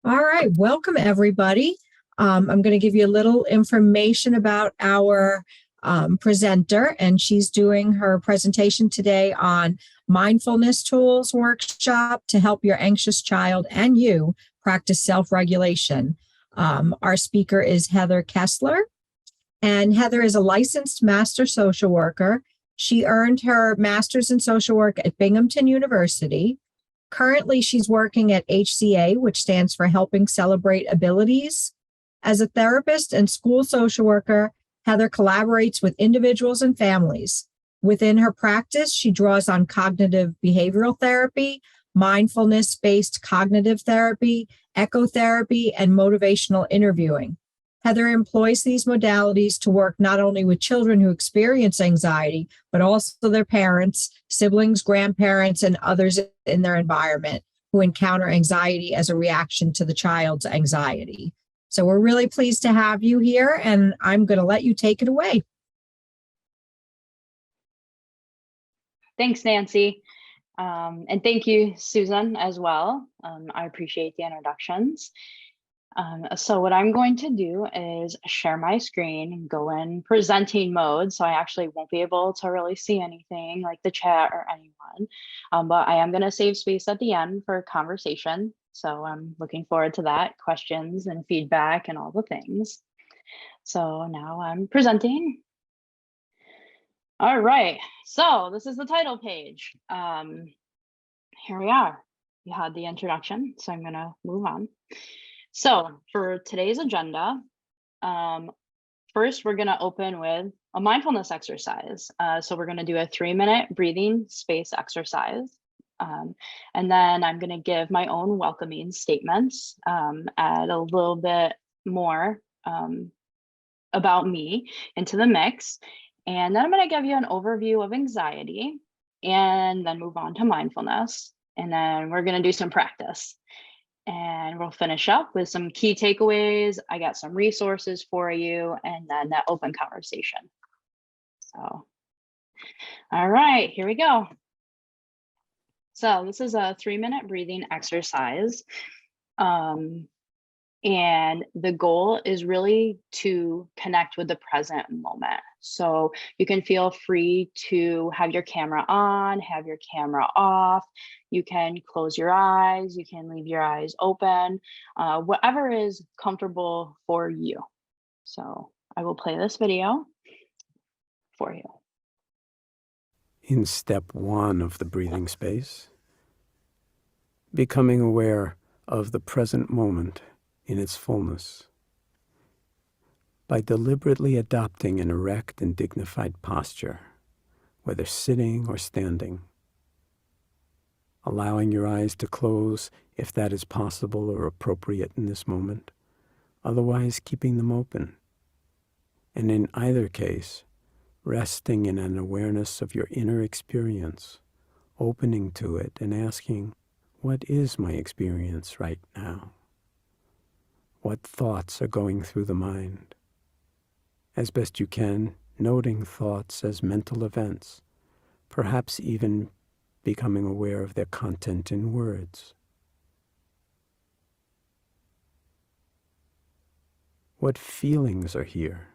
All right, welcome everybody. I'm going to give you a little information about our presenter, and she's doing her presentation today on Mindfulness Tools Workshop to help your anxious child and you practice self-regulation. Our speaker is Heather Kessler, and Heather is a licensed master social worker. She earned her master's in social work at Binghamton University. Currently, she's working at HCA, which stands for Helping Celebrate Abilities. As a therapist and school social worker, Heather collaborates with individuals and families. Within her practice, she draws on cognitive behavioral therapy, mindfulness-based cognitive therapy, ecotherapy, and motivational interviewing. Heather employs these modalities to work not only with children who experience anxiety, but also their parents, siblings, grandparents, and others in their environment who encounter anxiety as a reaction to the child's anxiety. So we're really pleased to have you here, and I'm going to let you take it away. Thanks, Nancy. And thank you, Susan, as well. I appreciate the introductions. So what I'm going to do is share my screen and go in presenting mode. So I actually won't be able to really see anything like the chat or anyone, but I am going to save space at the end for conversation. So I'm looking forward to that, questions and feedback and all the things. So now I'm presenting. All right, so this is the title page. Here we are. You had the introduction, so I'm going to move on. So for today's agenda, first we're going to open with a mindfulness exercise. So we're going to do a 3-minute breathing space exercise. And then I'm going to give my own welcoming statements, add a little bit more about me into the mix. And then I'm going to give you an overview of anxiety and then move on to mindfulness. And then we're going to do some practice. And we'll finish up with some key takeaways. I got some resources for you, and then that open conversation. So, all right, here we go. So this is a 3-minute breathing exercise. And the goal is really to connect with the present moment. So you can feel free to have your camera on, have your camera off. You can close your eyes, you can leave your eyes open, whatever is comfortable for you. So I will play this video for you. In step 1 of the breathing space, becoming aware of the present moment in its fullness. By deliberately adopting an erect and dignified posture, whether sitting or standing, allowing your eyes to close if that is possible or appropriate in this moment, otherwise keeping them open. And in either case, resting in an awareness of your inner experience, opening to it and asking, what is my experience right now? What thoughts are going through the mind? As best you can, noting thoughts as mental events, perhaps even becoming aware of their content in words. What feelings are here?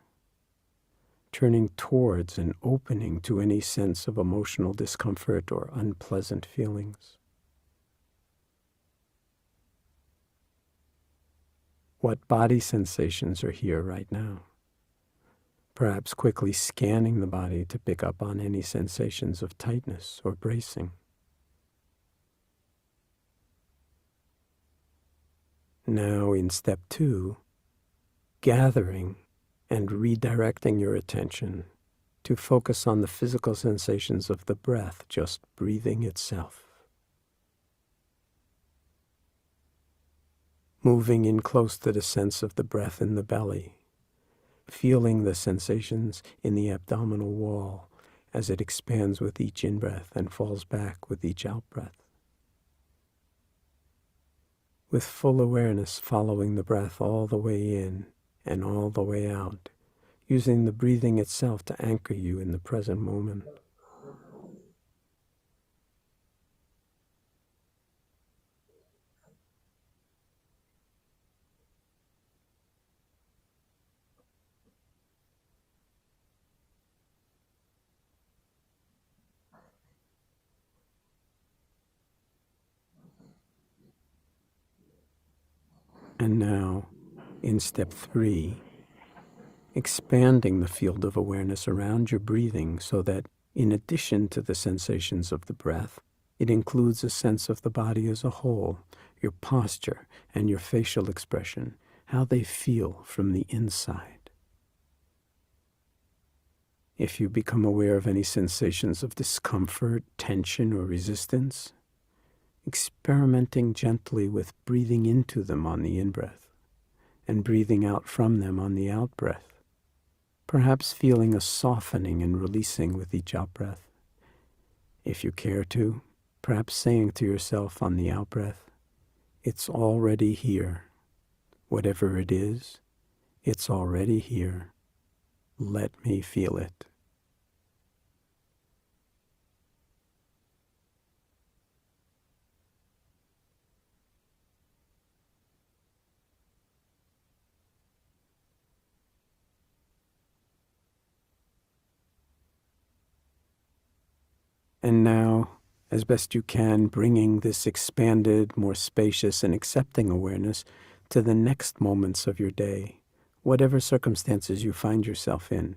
Turning towards and opening to any sense of emotional discomfort or unpleasant feelings. What body sensations are here right now? Perhaps quickly scanning the body to pick up on any sensations of tightness or bracing. Now in step 2, gathering and redirecting your attention to focus on the physical sensations of the breath, just breathing itself. Moving in close to the sense of the breath in the belly, feeling the sensations in the abdominal wall as it expands with each in-breath and falls back with each out-breath. With full awareness following the breath all the way in and all the way out, using the breathing itself to anchor you in the present moment. And now, in step 3, expanding the field of awareness around your breathing so that, in addition to the sensations of the breath, it includes a sense of the body as a whole, your posture and your facial expression, how they feel from the inside. If you become aware of any sensations of discomfort, tension, or resistance, experimenting gently with breathing into them on the in-breath and breathing out from them on the out-breath, perhaps feeling a softening and releasing with each out-breath. If you care to, perhaps saying to yourself on the out-breath, "It's already here. Whatever it is, it's already here. Let me feel it." And now, as best you can, bringing this expanded, more spacious and accepting awareness to the next moments of your day, whatever circumstances you find yourself in,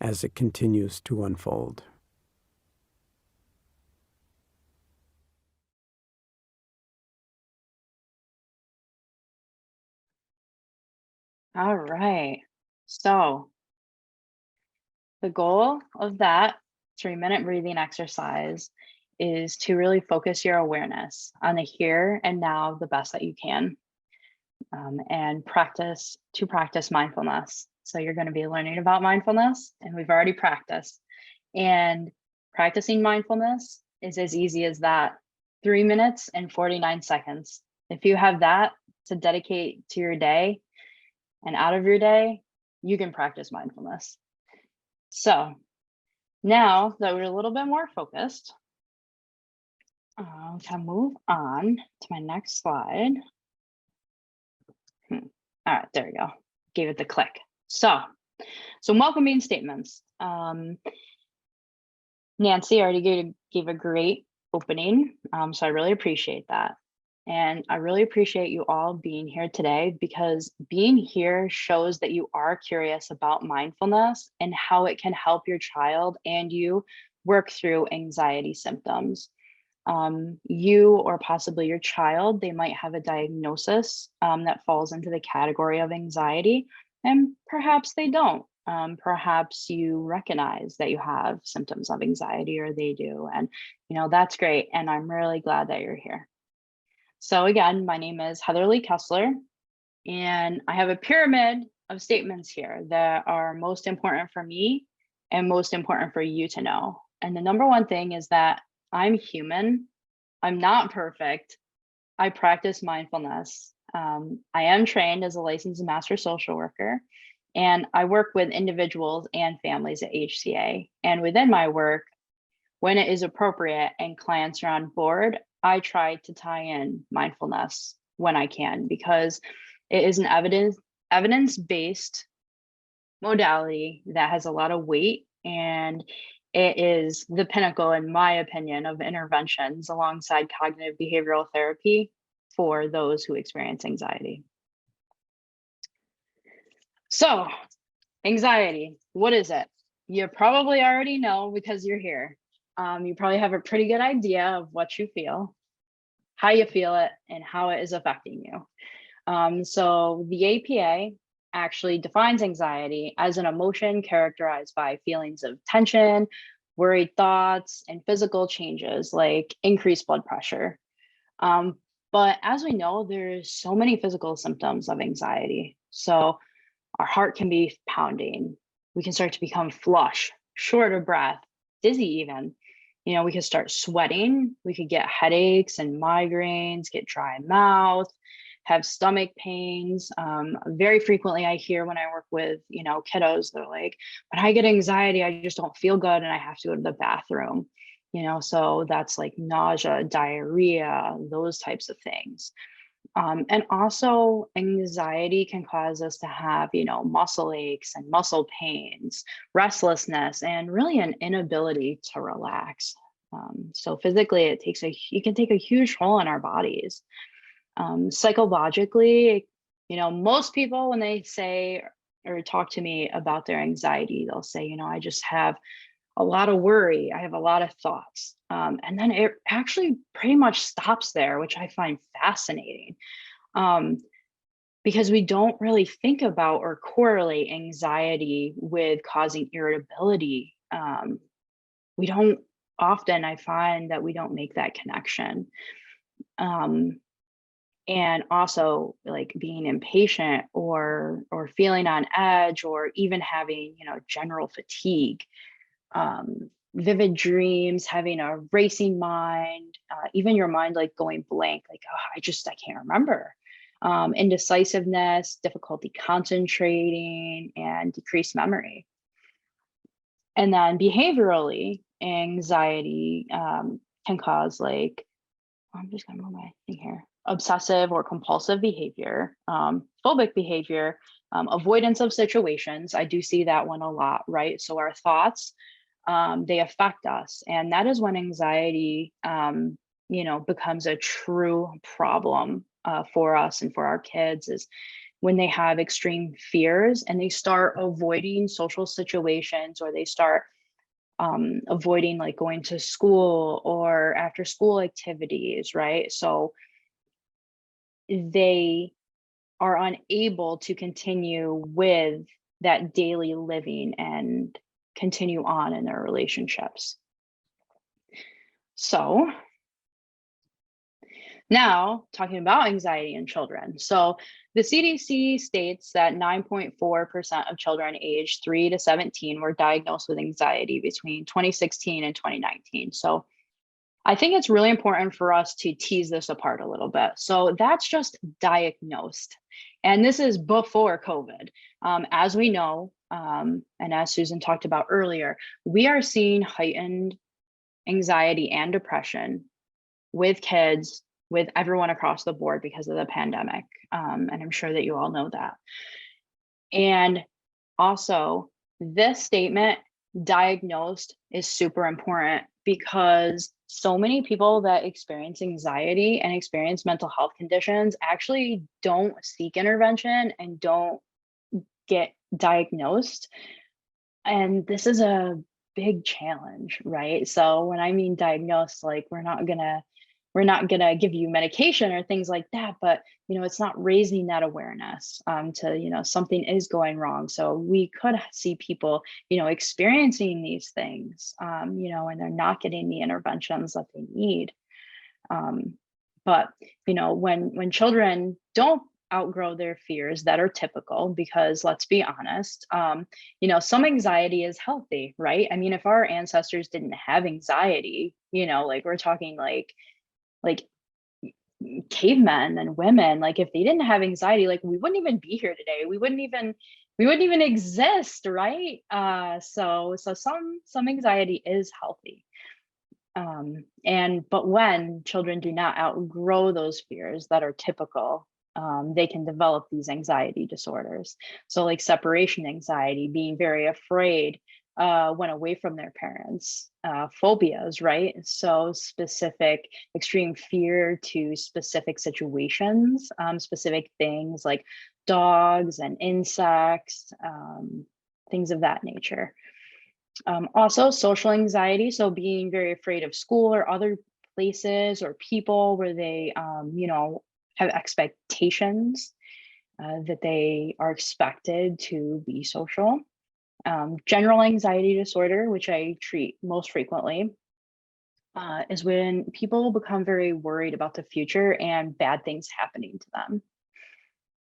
as it continues to unfold. All right. So the goal of that 3-minute breathing exercise is to really focus your awareness on the here and now the best that you can, and practice mindfulness. So you're going to be learning about mindfulness, and we've already practiced. And practicing mindfulness is as easy as that: 3 minutes and 49 seconds. If you have that to dedicate to your day and out of your day, you can practice mindfulness. So now that we're a little bit more focused, can move on to my next slide. All right, there we go. Gave it the click. So welcoming statements. Nancy already gave a great opening, so I really appreciate that. And I really appreciate you all being here today, because being here shows that you are curious about mindfulness and how it can help your child and you work through anxiety symptoms. You or possibly your child, they might have a diagnosis that falls into the category of anxiety, and perhaps they don't. Perhaps you recognize that you have symptoms of anxiety, or they do, and that's great. And I'm really glad that you're here. So again, my name is Heather Lee Kessler, and I have a pyramid of statements here that are most important for me and most important for you to know. And the number one thing is that I'm human. I'm not perfect. I practice mindfulness. I am trained as a licensed master social worker, and I work with individuals and families at HCA. And within my work, when it is appropriate and clients are on board, I try to tie in mindfulness when I can, because it is an evidence-based modality that has a lot of weight, and it is the pinnacle, in my opinion, of interventions alongside cognitive behavioral therapy for those who experience anxiety. So, anxiety, what is it? You probably already know because you're here. You probably have a pretty good idea of what you feel, how you feel it, and how it is affecting you. So the APA actually defines anxiety as an emotion characterized by feelings of tension, worried thoughts, and physical changes like increased blood pressure. But as we know, there's so many physical symptoms of anxiety. So our heart can be pounding. We can start to become flush, short of breath, dizzy even. We could start sweating. We could get headaches and migraines, get dry mouth, have stomach pains. Very frequently I hear when I work with, kiddos, they're like, when I get anxiety, I just don't feel good and I have to go to the bathroom. So that's like nausea, diarrhea, those types of things. And also anxiety can cause us to have, muscle aches and muscle pains, restlessness, and really an inability to relax. So physically, it can take a huge toll on our bodies. Psychologically, Most people, when they say or talk to me about their anxiety, they'll say, I just have a lot of worry. I have a lot of thoughts. And then it actually pretty much stops there, which I find fascinating. Because we don't really think about or correlate anxiety with causing irritability. We don't often, I find that we don't make that connection. And also like being impatient or feeling on edge, or even having, general fatigue, vivid dreams, having a racing mind, even your mind like going blank, like, oh, I can't remember. Indecisiveness, difficulty concentrating, and decreased memory. And then behaviorally, anxiety can cause like, I'm just gonna move my thing here, obsessive or compulsive behavior, phobic behavior, avoidance of situations. I do see that one a lot, right? So our thoughts, they affect us. And that is when anxiety, becomes a true problem for us and for our kids, is when they have extreme fears and they start avoiding social situations, or they start avoiding like going to school or after school activities, right? So they are unable to continue with that daily living and continue on in their relationships. So now talking about anxiety in children. So the CDC states that 9.4% of children aged 3 to 17 were diagnosed with anxiety between 2016 and 2019. So I think it's really important for us to tease this apart a little bit. So that's just diagnosed. And this is before COVID. As we know, and as Susan talked about earlier, we are seeing heightened anxiety and depression with kids, with everyone across the board because of the pandemic. And I'm sure that you all know that. And also, this statement, diagnosed, is super important, because so many people that experience anxiety and experience mental health conditions actually don't seek intervention and don't get diagnosed. And this is a big challenge, right? So when I mean diagnosed, like we're not gonna give you medication or things like that, but it's not raising that awareness to something is going wrong. So we could see people experiencing these things, and they're not getting the interventions that they need. But when children don't outgrow their fears that are typical, because let's be honest, some anxiety is healthy, right? I mean, if our ancestors didn't have anxiety, like we're talking like cavemen and women, like if they didn't have anxiety, like we wouldn't even be here today. We wouldn't even exist, right? So some anxiety is healthy. But when children do not outgrow those fears that are typical, they can develop these anxiety disorders. So like separation anxiety, being very afraid when away from their parents, phobias, right? So specific, extreme fear to specific situations, specific things like dogs and insects, things of that nature. Also social anxiety, so being very afraid of school or other places or people where they, have expectations that they are expected to be social. General anxiety disorder, which I treat most frequently, is when people become very worried about the future and bad things happening to them.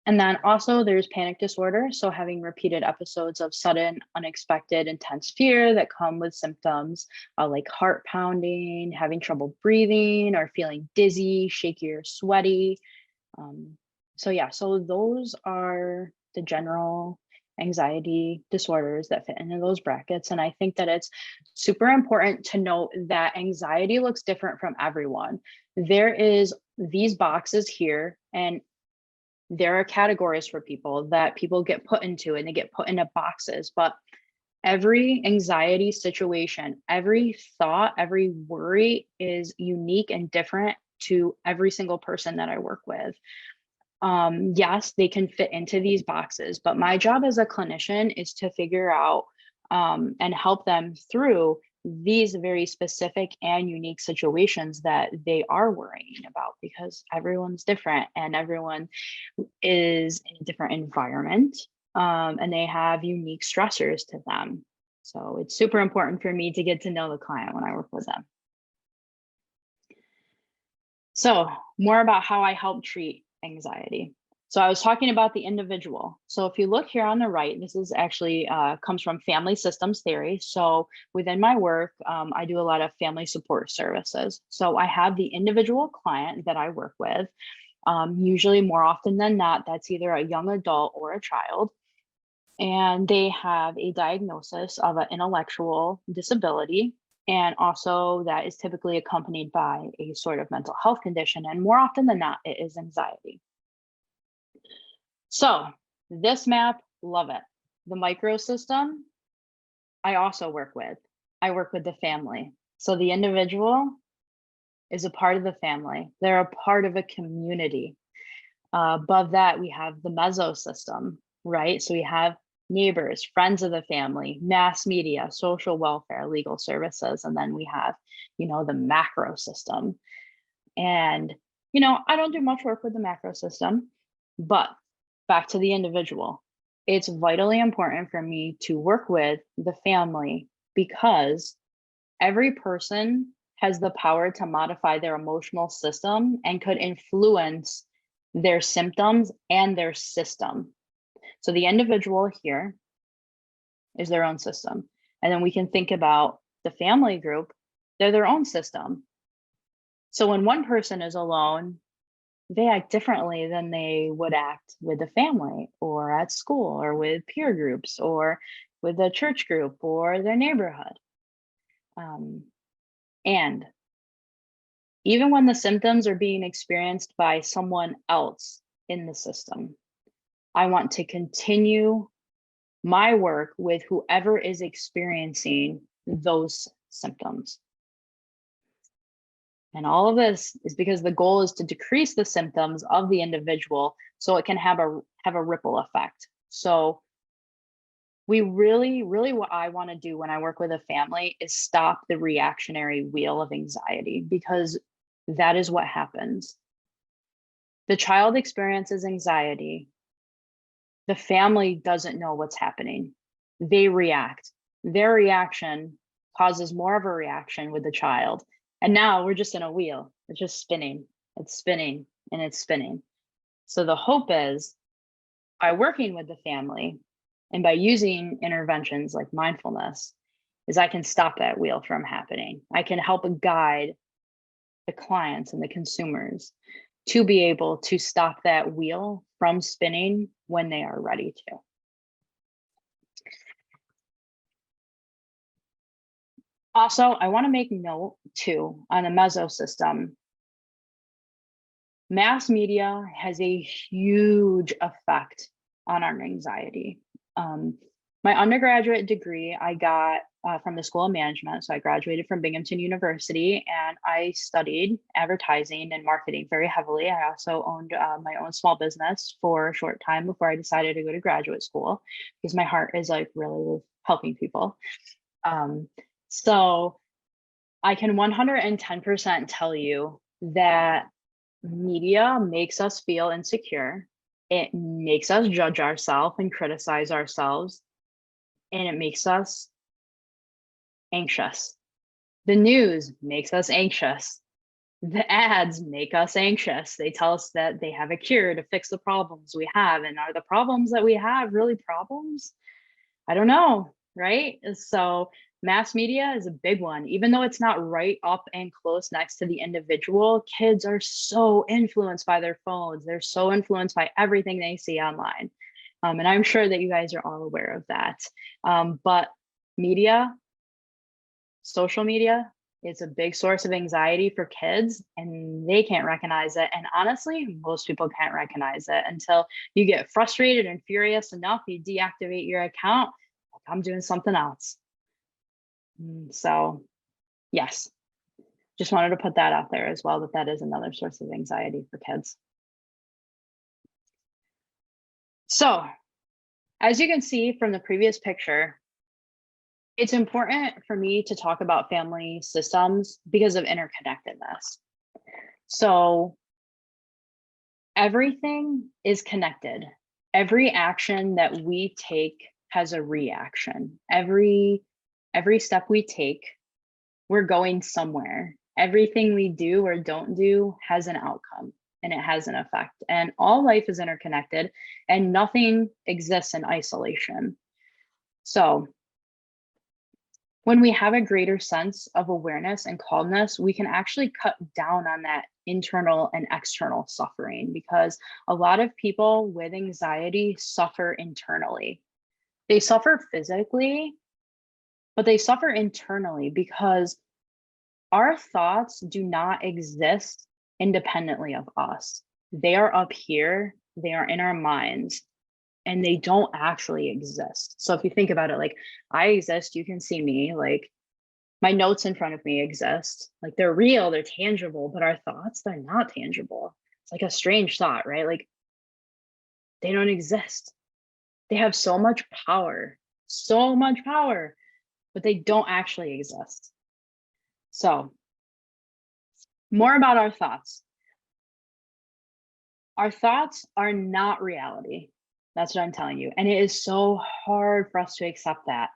And then also there's panic disorder. So having repeated episodes of sudden, unexpected, intense fear that come with symptoms like heart pounding, having trouble breathing, or feeling dizzy, shaky, or sweaty. So those are the general anxiety disorders that fit into those brackets. And I think that it's super important to note that anxiety looks different from everyone. There is these boxes here, and there are categories for people that people get put into, and they get put into boxes. But every anxiety situation, every thought, every worry is unique and different to every single person that I work with. yes, they can fit into these boxes, but my job as a clinician is to figure out and help them through these very specific and unique situations that they are worrying about, because everyone's different and everyone is in a different environment, and they have unique stressors to them. So it's super important for me to get to know the client when I work with them. So more about how I help treat anxiety. So I was talking about the individual. So if you look here on the right, this is actually comes from family systems theory. So within my work, I do a lot of family support services. So I have the individual client that I work with. Usually more often than not, that's either a young adult or a child. And they have a diagnosis of an intellectual disability. And also that is typically accompanied by a sort of mental health condition. And more often than not, it is anxiety. So this map, love it. The microsystem, I also work with. I work with the family. So the individual is a part of the family. They're a part of a community. Above that, we have the mesosystem, right? So we have neighbors, friends of the family, mass media, social welfare, legal services, and then we have, the macro system. And, I don't do much work with the macro system, but back to the individual. It's vitally important for me to work with the family because every person has the power to modify their emotional system and could influence their symptoms and their system. So the individual here is their own system. And then we can think about the family group, they're their own system. So when one person is alone, they act differently than they would act with the family or at school or with peer groups or with a church group or their neighborhood. And even when the symptoms are being experienced by someone else in the system, I want to continue my work with whoever is experiencing those symptoms. And all of this is because the goal is to decrease the symptoms of the individual so it can have a ripple effect. So we really, what I want to do when I work with a family is stop the reactionary wheel of anxiety, because that is what happens. The child experiences anxiety. The family doesn't know what's happening. They react. Their reaction causes more of a reaction with the child. And now we're just in a wheel. It's just spinning. It's spinning and it's spinning. So the hope is by working with the family and by using interventions like mindfulness is I can stop that wheel from happening. I can help guide the clients and the consumers to be able to stop that wheel from spinning when they are ready to. Also, I want to make note too on the mesosystem. Mass media has a huge effect on our anxiety. My undergraduate degree I got from the School of Management. So I graduated from Binghamton University and I studied advertising and marketing very heavily. I also owned my own small business for a short time before I decided to go to graduate school because my heart is like really with helping people. So I can 110% tell you that media makes us feel insecure. It makes us judge ourselves and criticize ourselves, and it makes us anxious. The news makes us anxious. The ads make us anxious. They tell us that they have a cure to fix the problems we have. And are the problems that we have really problems? I don't know, right? So mass media is a big one. Even though it's not right up and close next to the individual, kids are so influenced by their phones. They're so influenced by everything they see online. And I'm sure that you guys are all aware of that. But media, social media, it's a big source of anxiety for kids and they can't recognize it. And honestly, most people can't recognize it until you get frustrated and furious enough, you deactivate your account. I'm doing something else. So yes, just wanted to put that out there as well, that is another source of anxiety for kids. So, as you can see from the previous picture, it's important for me to talk about family systems because of interconnectedness. So, everything is connected. Every action that we take has a reaction. Every step we take, we're going somewhere. Everything we do or don't do has an outcome and it has an effect. And all life is interconnected and nothing exists in isolation. So, when we have a greater sense of awareness and calmness, we can actually cut down on that internal and external suffering, because a lot of people with anxiety suffer internally. They suffer physically, but they suffer internally because our thoughts do not exist independently of us. They are up here, they are in our minds, and they don't actually exist. So if you think about it, like, I exist, you can see me, like my notes in front of me exist, like they're real, they're tangible, but our thoughts, they're not tangible. It's like a strange thought, right? Like they don't exist. They have so much power, but they don't actually exist. So, more about our thoughts. Our thoughts are not reality. That's what I'm telling you. And it is so hard for us to accept that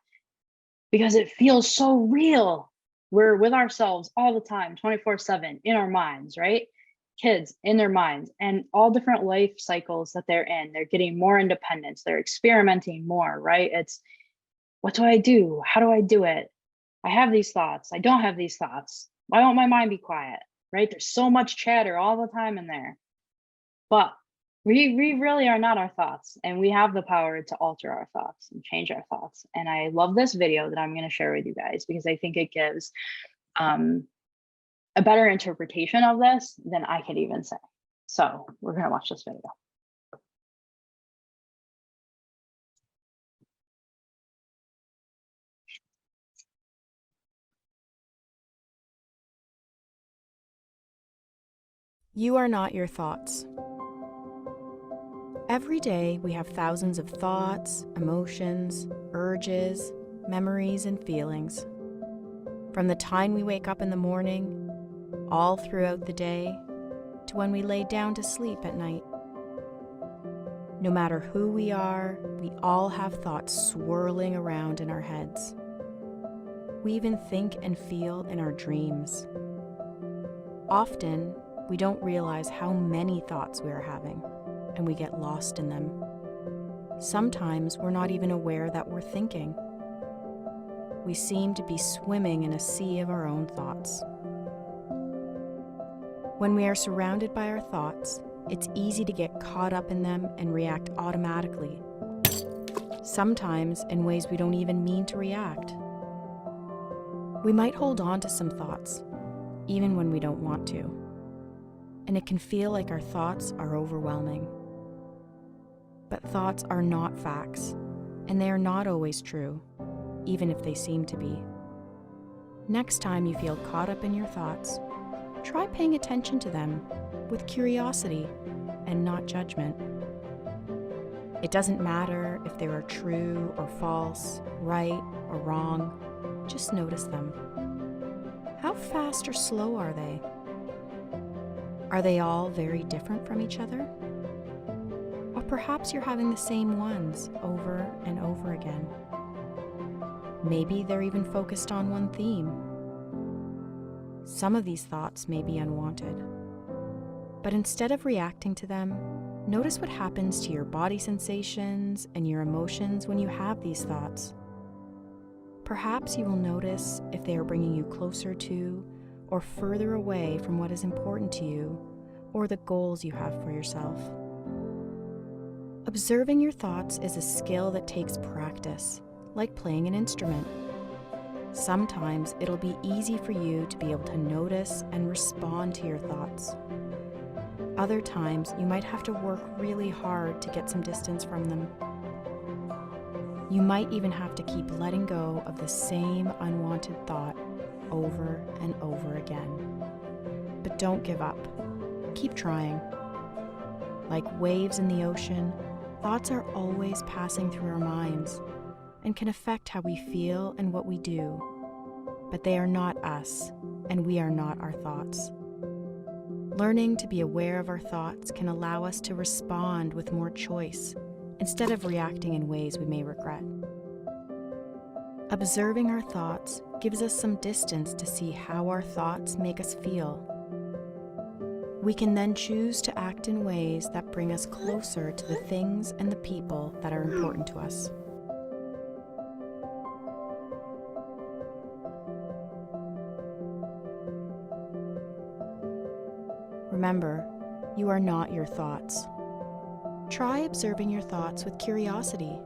because it feels so real. We're with ourselves all the time, 24/7 in our minds, right? Kids in their minds and all different life cycles that they're in. They're getting more independence. They're experimenting more, right? It's, what do I do? How do I do it? I have these thoughts. I don't have these thoughts. Why won't my mind be quiet? Right? There's so much chatter all the time in there. But we really are not our thoughts, and we have the power to alter our thoughts and change our thoughts. And I love this video that I'm going to share with you guys because I think it gives a better interpretation of this than I could even say. So we're going to watch this video. You are not your thoughts. Every day we have thousands of thoughts, emotions, urges, memories, and feelings. From the time we wake up in the morning, all throughout the day, to when we lay down to sleep at night. No matter who we are, we all have thoughts swirling around in our heads. We even think and feel in our dreams. Often, we don't realize how many thoughts we are having, and we get lost in them. Sometimes we're not even aware that we're thinking. We seem to be swimming in a sea of our own thoughts. When we are surrounded by our thoughts, it's easy to get caught up in them and react automatically, sometimes in ways we don't even mean to react. We might hold on to some thoughts, even when we don't want to. And it can feel like our thoughts are overwhelming. But thoughts are not facts, and they are not always true, even if they seem to be. Next time you feel caught up in your thoughts, try paying attention to them with curiosity and not judgment. It doesn't matter if they are true or false, right or wrong, just notice them. How fast or slow are they? Are they all very different from each other? Or perhaps you're having the same ones over and over again. Maybe they're even focused on one theme. Some of these thoughts may be unwanted. But instead of reacting to them, notice what happens to your body sensations and your emotions when you have these thoughts. Perhaps you will notice if they are bringing you closer to or further away from what is important to you or the goals you have for yourself. Observing your thoughts is a skill that takes practice, like playing an instrument. Sometimes it'll be easy for you to be able to notice and respond to your thoughts. Other times, you might have to work really hard to get some distance from them. You might even have to keep letting go of the same unwanted thought over and over again. But don't give up. Keep trying. Like waves in the ocean, Thoughts are always passing through our minds and can affect how we feel and what we do, but they are not us, and we are not our thoughts. Learning to be aware of our thoughts can allow us to respond with more choice instead of reacting in ways we may regret. Observing our thoughts gives us some distance to see how our thoughts make us feel. We can then choose to act in ways that bring us closer to the things and the people that are important to us. Remember, you are not your thoughts. Try observing your thoughts with curiosity.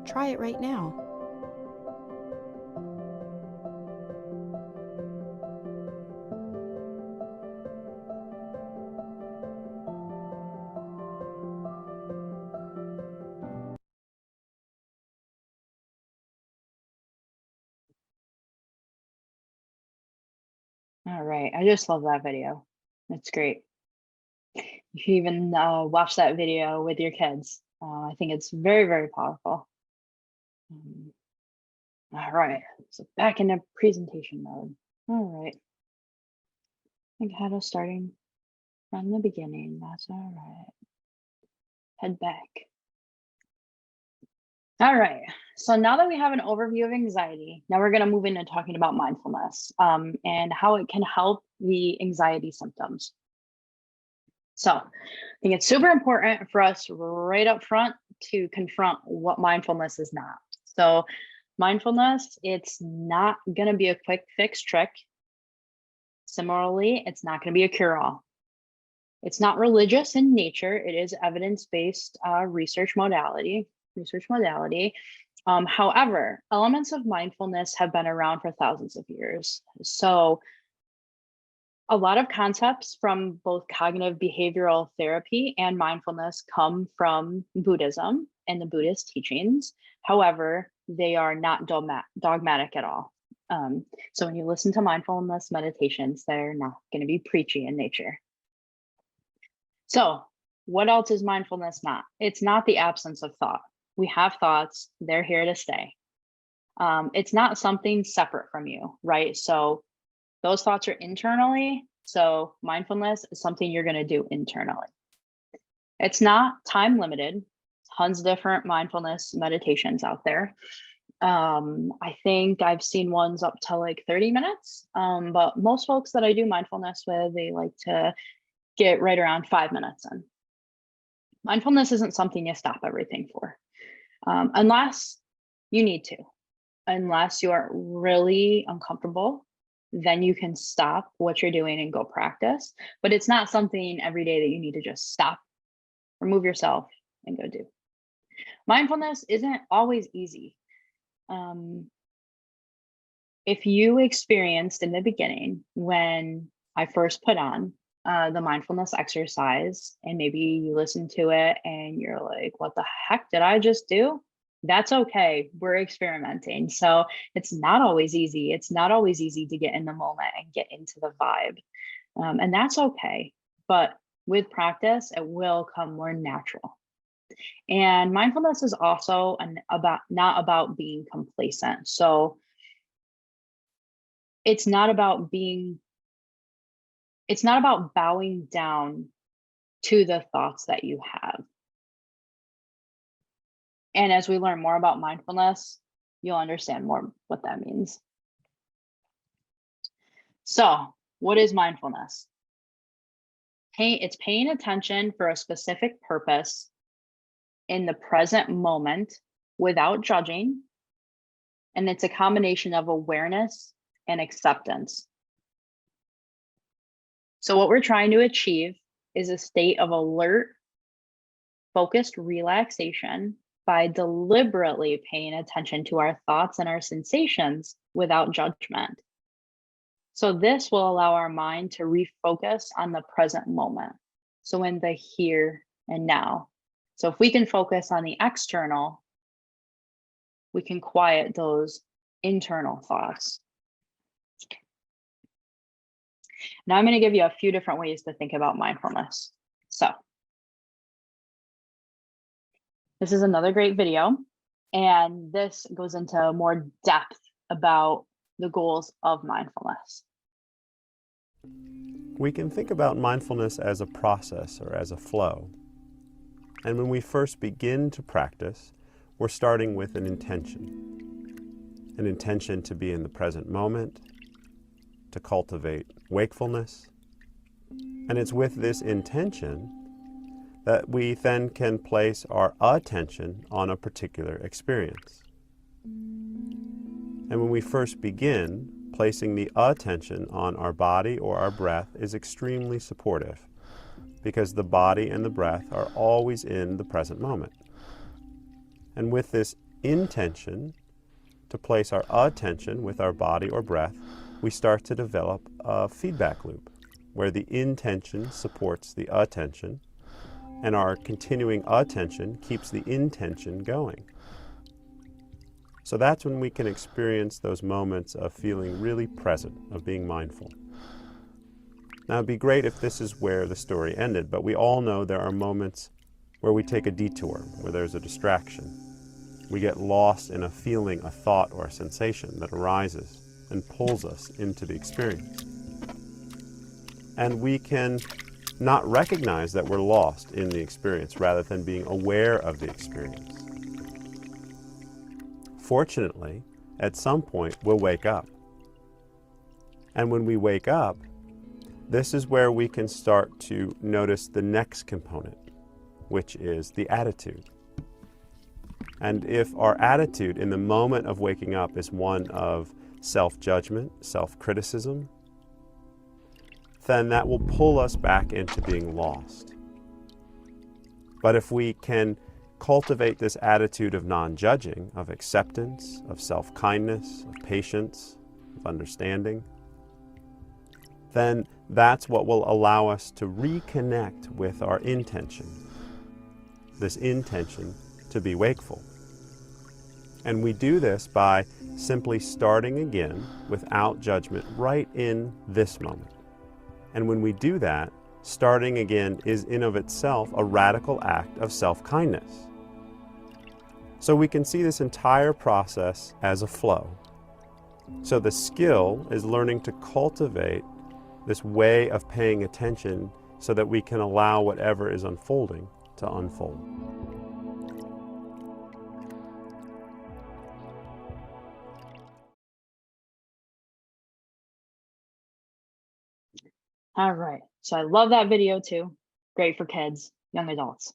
Try it right now. All right, I just love that video. It's great. You should even watch that video with your kids. I think it's very, very powerful. All right, so back into presentation mode. All right. I think had us starting from the beginning. That's all right. Head back. All right, so now that we have an overview of anxiety, now we're going to move into talking about mindfulness and how it can help the anxiety symptoms. So I think it's super important for us right up front to confront what mindfulness is not. So mindfulness, it's not going to be a quick fix trick. Similarly, it's not going to be a cure-all. It's not religious in nature. It is evidence-based research modality. However, elements of mindfulness have been around for thousands of years. So a lot of concepts from both cognitive behavioral therapy and mindfulness come from Buddhism and the Buddhist teachings. However, they are not dogmatic at all. So when you listen to mindfulness meditations, they're not going to be preachy in nature. So what else is mindfulness not? It's not the absence of thought. We have thoughts, they're here to stay. It's not something separate from you, right? So those thoughts are internally. So mindfulness is something you're going to do internally. It's not time limited. Tons of different mindfulness meditations out there. I think I've seen ones up to like 30 minutes, but most folks that I do mindfulness with, they like to get right around 5 minutes in. Mindfulness isn't something you stop everything for, unless you need to. Unless you are really uncomfortable, then you can stop what you're doing and go practice. But it's not something every day that you need to just stop, remove yourself, and go do. Mindfulness isn't always easy. If you experienced in the beginning when I first put on the mindfulness exercise, and maybe you listen to it and you're like, what the heck did I just do? That's okay. We're experimenting. So it's not always easy. It's not always easy to get in the moment and get into the vibe. And that's okay. But with practice, it will come more natural. And mindfulness is also not about being complacent. So it's not about bowing down to the thoughts that you have. And as we learn more about mindfulness, you'll understand more what that means. So, what is mindfulness? It's paying attention for a specific purpose in the present moment without judging. And it's a combination of awareness and acceptance. So what we're trying to achieve is a state of alert, focused relaxation by deliberately paying attention to our thoughts and our sensations without judgment. So this will allow our mind to refocus on the present moment. So in the here and now. So if we can focus on the external, we can quiet those internal thoughts. Now I'm going to give you a few different ways to think about mindfulness. So This is another great video, and this goes into more depth about the goals of mindfulness. We can think about mindfulness as a process or as a flow. And when we first begin to practice, we're starting with an intention to be in the present moment, to cultivate wakefulness. And it's with this intention that we then can place our attention on a particular experience. And when we first begin, placing the attention on our body or our breath is extremely supportive, because the body and the breath are always in the present moment. And with this intention to place our attention with our body or breath, we start to develop a feedback loop where the intention supports the attention and our continuing attention keeps the intention going. So that's when we can experience those moments of feeling really present, of being mindful. Now, it'd be great if this is where the story ended, but we all know there are moments where we take a detour, where there's a distraction. We get lost in a feeling, a thought, or a sensation that arises and pulls us into the experience. And we can not recognize that we're lost in the experience rather than being aware of the experience. Fortunately, at some point, we'll wake up. And when we wake up, this is where we can start to notice the next component, which is the attitude. And if our attitude in the moment of waking up is one of self-judgment, self-criticism, then that will pull us back into being lost. But if we can cultivate this attitude of non-judging, of acceptance, of self-kindness, of patience, of understanding, then that's what will allow us to reconnect with our intention, this intention to be wakeful. And we do this by simply starting again without judgment right in this moment. And when we do that, starting again is in of itself a radical act of self-kindness. So we can see this entire process as a flow. So the skill is learning to cultivate this way of paying attention so that we can allow whatever is unfolding to unfold. All right, so I love that video too. Great for kids, young adults.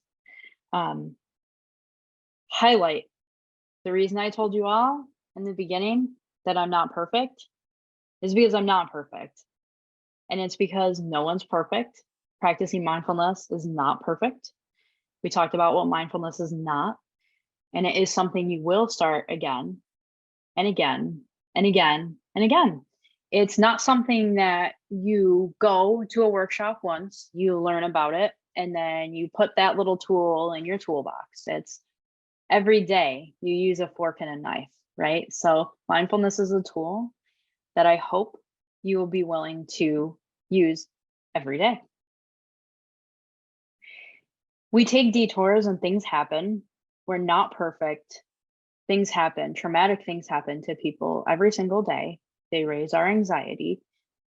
Highlight the reason I told you all in the beginning that I'm not perfect is because I'm not perfect. And it's because no one's perfect. Practicing mindfulness is not perfect. We talked about what mindfulness is not, and it is something you will start again and again and again and again. It's not something that you go to a workshop once, you learn about it, and then you put that little tool in your toolbox. It's every day you use a fork and a knife, right? So mindfulness is a tool that I hope you will be willing to use every day. We take detours and things happen. We're not perfect. Things happen, traumatic things happen to people every single day. They raise our anxiety,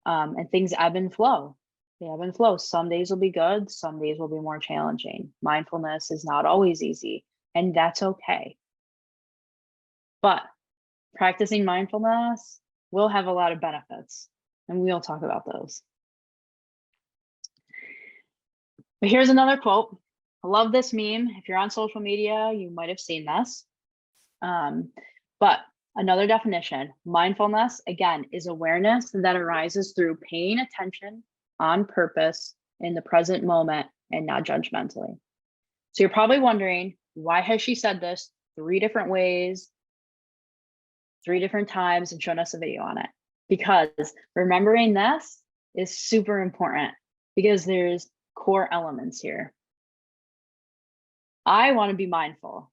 and things ebb and flow. They ebb and flow. Some days will be good, some days will be more challenging. Mindfulness is not always easy, and that's okay. But practicing mindfulness will have a lot of benefits, and we'll talk about those. But here's another quote. I love this meme. If you're on social media, you might have seen this. But another definition, mindfulness, again, is awareness that arises through paying attention on purpose in the present moment and not judgmentally. So you're probably wondering, why has she said this 3 different ways, 3 different times, and shown us a video on it? Because remembering this is super important, because there's core elements here. I want to be mindful.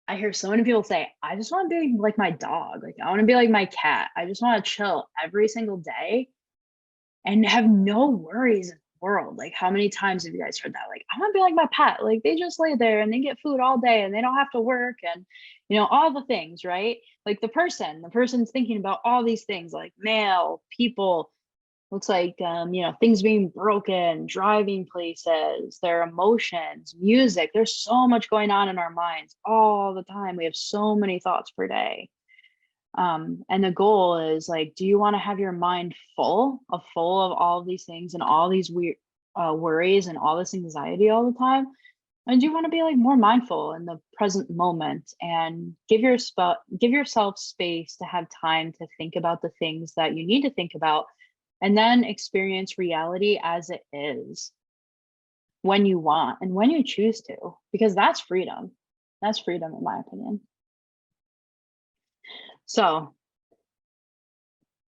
I hear so many people say, I just want to be like my dog. Like, I want to be like my cat. I just want to chill every single day and have no worries world. Like, how many times have you guys heard that? Like, I want to be like my pet. Like, they just lay there and they get food all day and they don't have to work, and, you know, all the things, right? Like the person's thinking about all these things, like mail, people, looks like, you know, things being broken, driving places, their emotions, music. There's so much going on in our minds all the time. We have so many thoughts per day. And the goal is, like, do you want to have your mind full of all of these things and all these weird worries and all this anxiety all the time? And do you want to be like more mindful in the present moment and give yourself space to have time to think about the things that you need to think about, and then experience reality as it is, when you want and when you choose to, because that's freedom. That's freedom, in my opinion. So,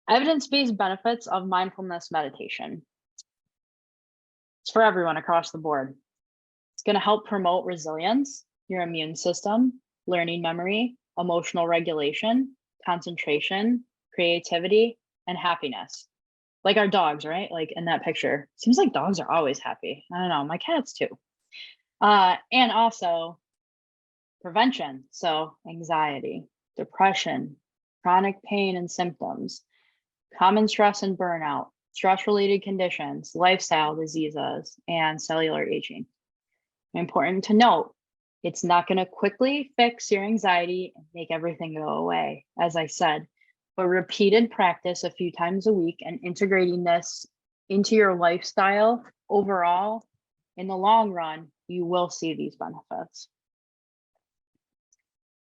evidence-based benefits of mindfulness meditation. It's for everyone across the board. It's going to help promote resilience, your immune system, learning memory, emotional regulation, concentration, creativity, and happiness. Like our dogs, right? Like in that picture. Seems like dogs are always happy. I don't know, my cats too. And also prevention. So anxiety, depression, chronic pain and symptoms, common stress and burnout, stress-related conditions, lifestyle diseases, and cellular aging. Important to note, it's not going to quickly fix your anxiety and make everything go away, as I said, but repeated practice a few times a week and integrating this into your lifestyle overall, in the long run, you will see these benefits.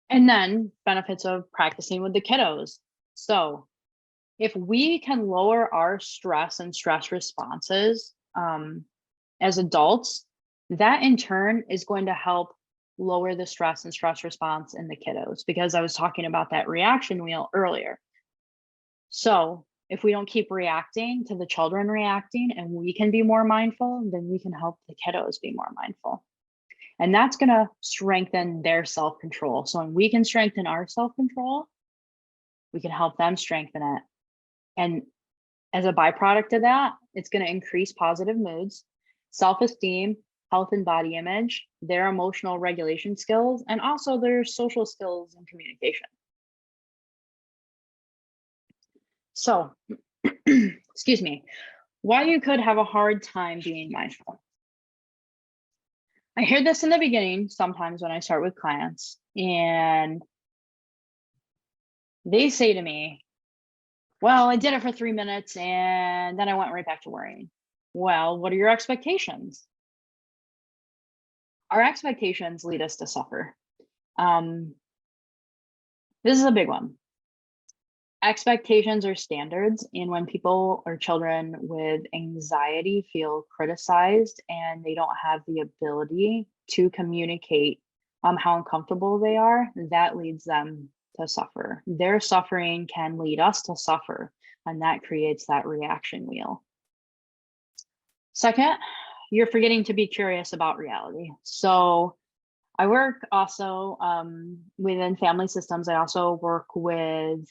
And then benefits of practicing with the kiddos. So if we can lower our stress and stress responses as adults, that in turn is going to help lower the stress and stress response in the kiddos, because I was talking about that reaction wheel earlier. So if we don't keep reacting to the children reacting and we can be more mindful, then we can help the kiddos be more mindful. And that's going to strengthen their self-control. So when we can strengthen our self-control, we can help them strengthen it. And as a byproduct of that, it's going to increase positive moods, self-esteem, health and body image, their emotional regulation skills, and also their social skills and communication. So, excuse me, why you could have a hard time being mindful. I hear this in the beginning sometimes when I start with clients, and they say to me, well, I did it for 3 minutes and then I went right back to worrying. Well, what are your expectations? Our expectations lead us to suffer. This is a big one. Expectations are standards, and when people or children with anxiety feel criticized and they don't have the ability to communicate how uncomfortable they are, that leads them to suffer. Their suffering can lead us to suffer, and that creates that reaction wheel. Second, you're forgetting to be curious about reality. So I work also within family systems. I also work with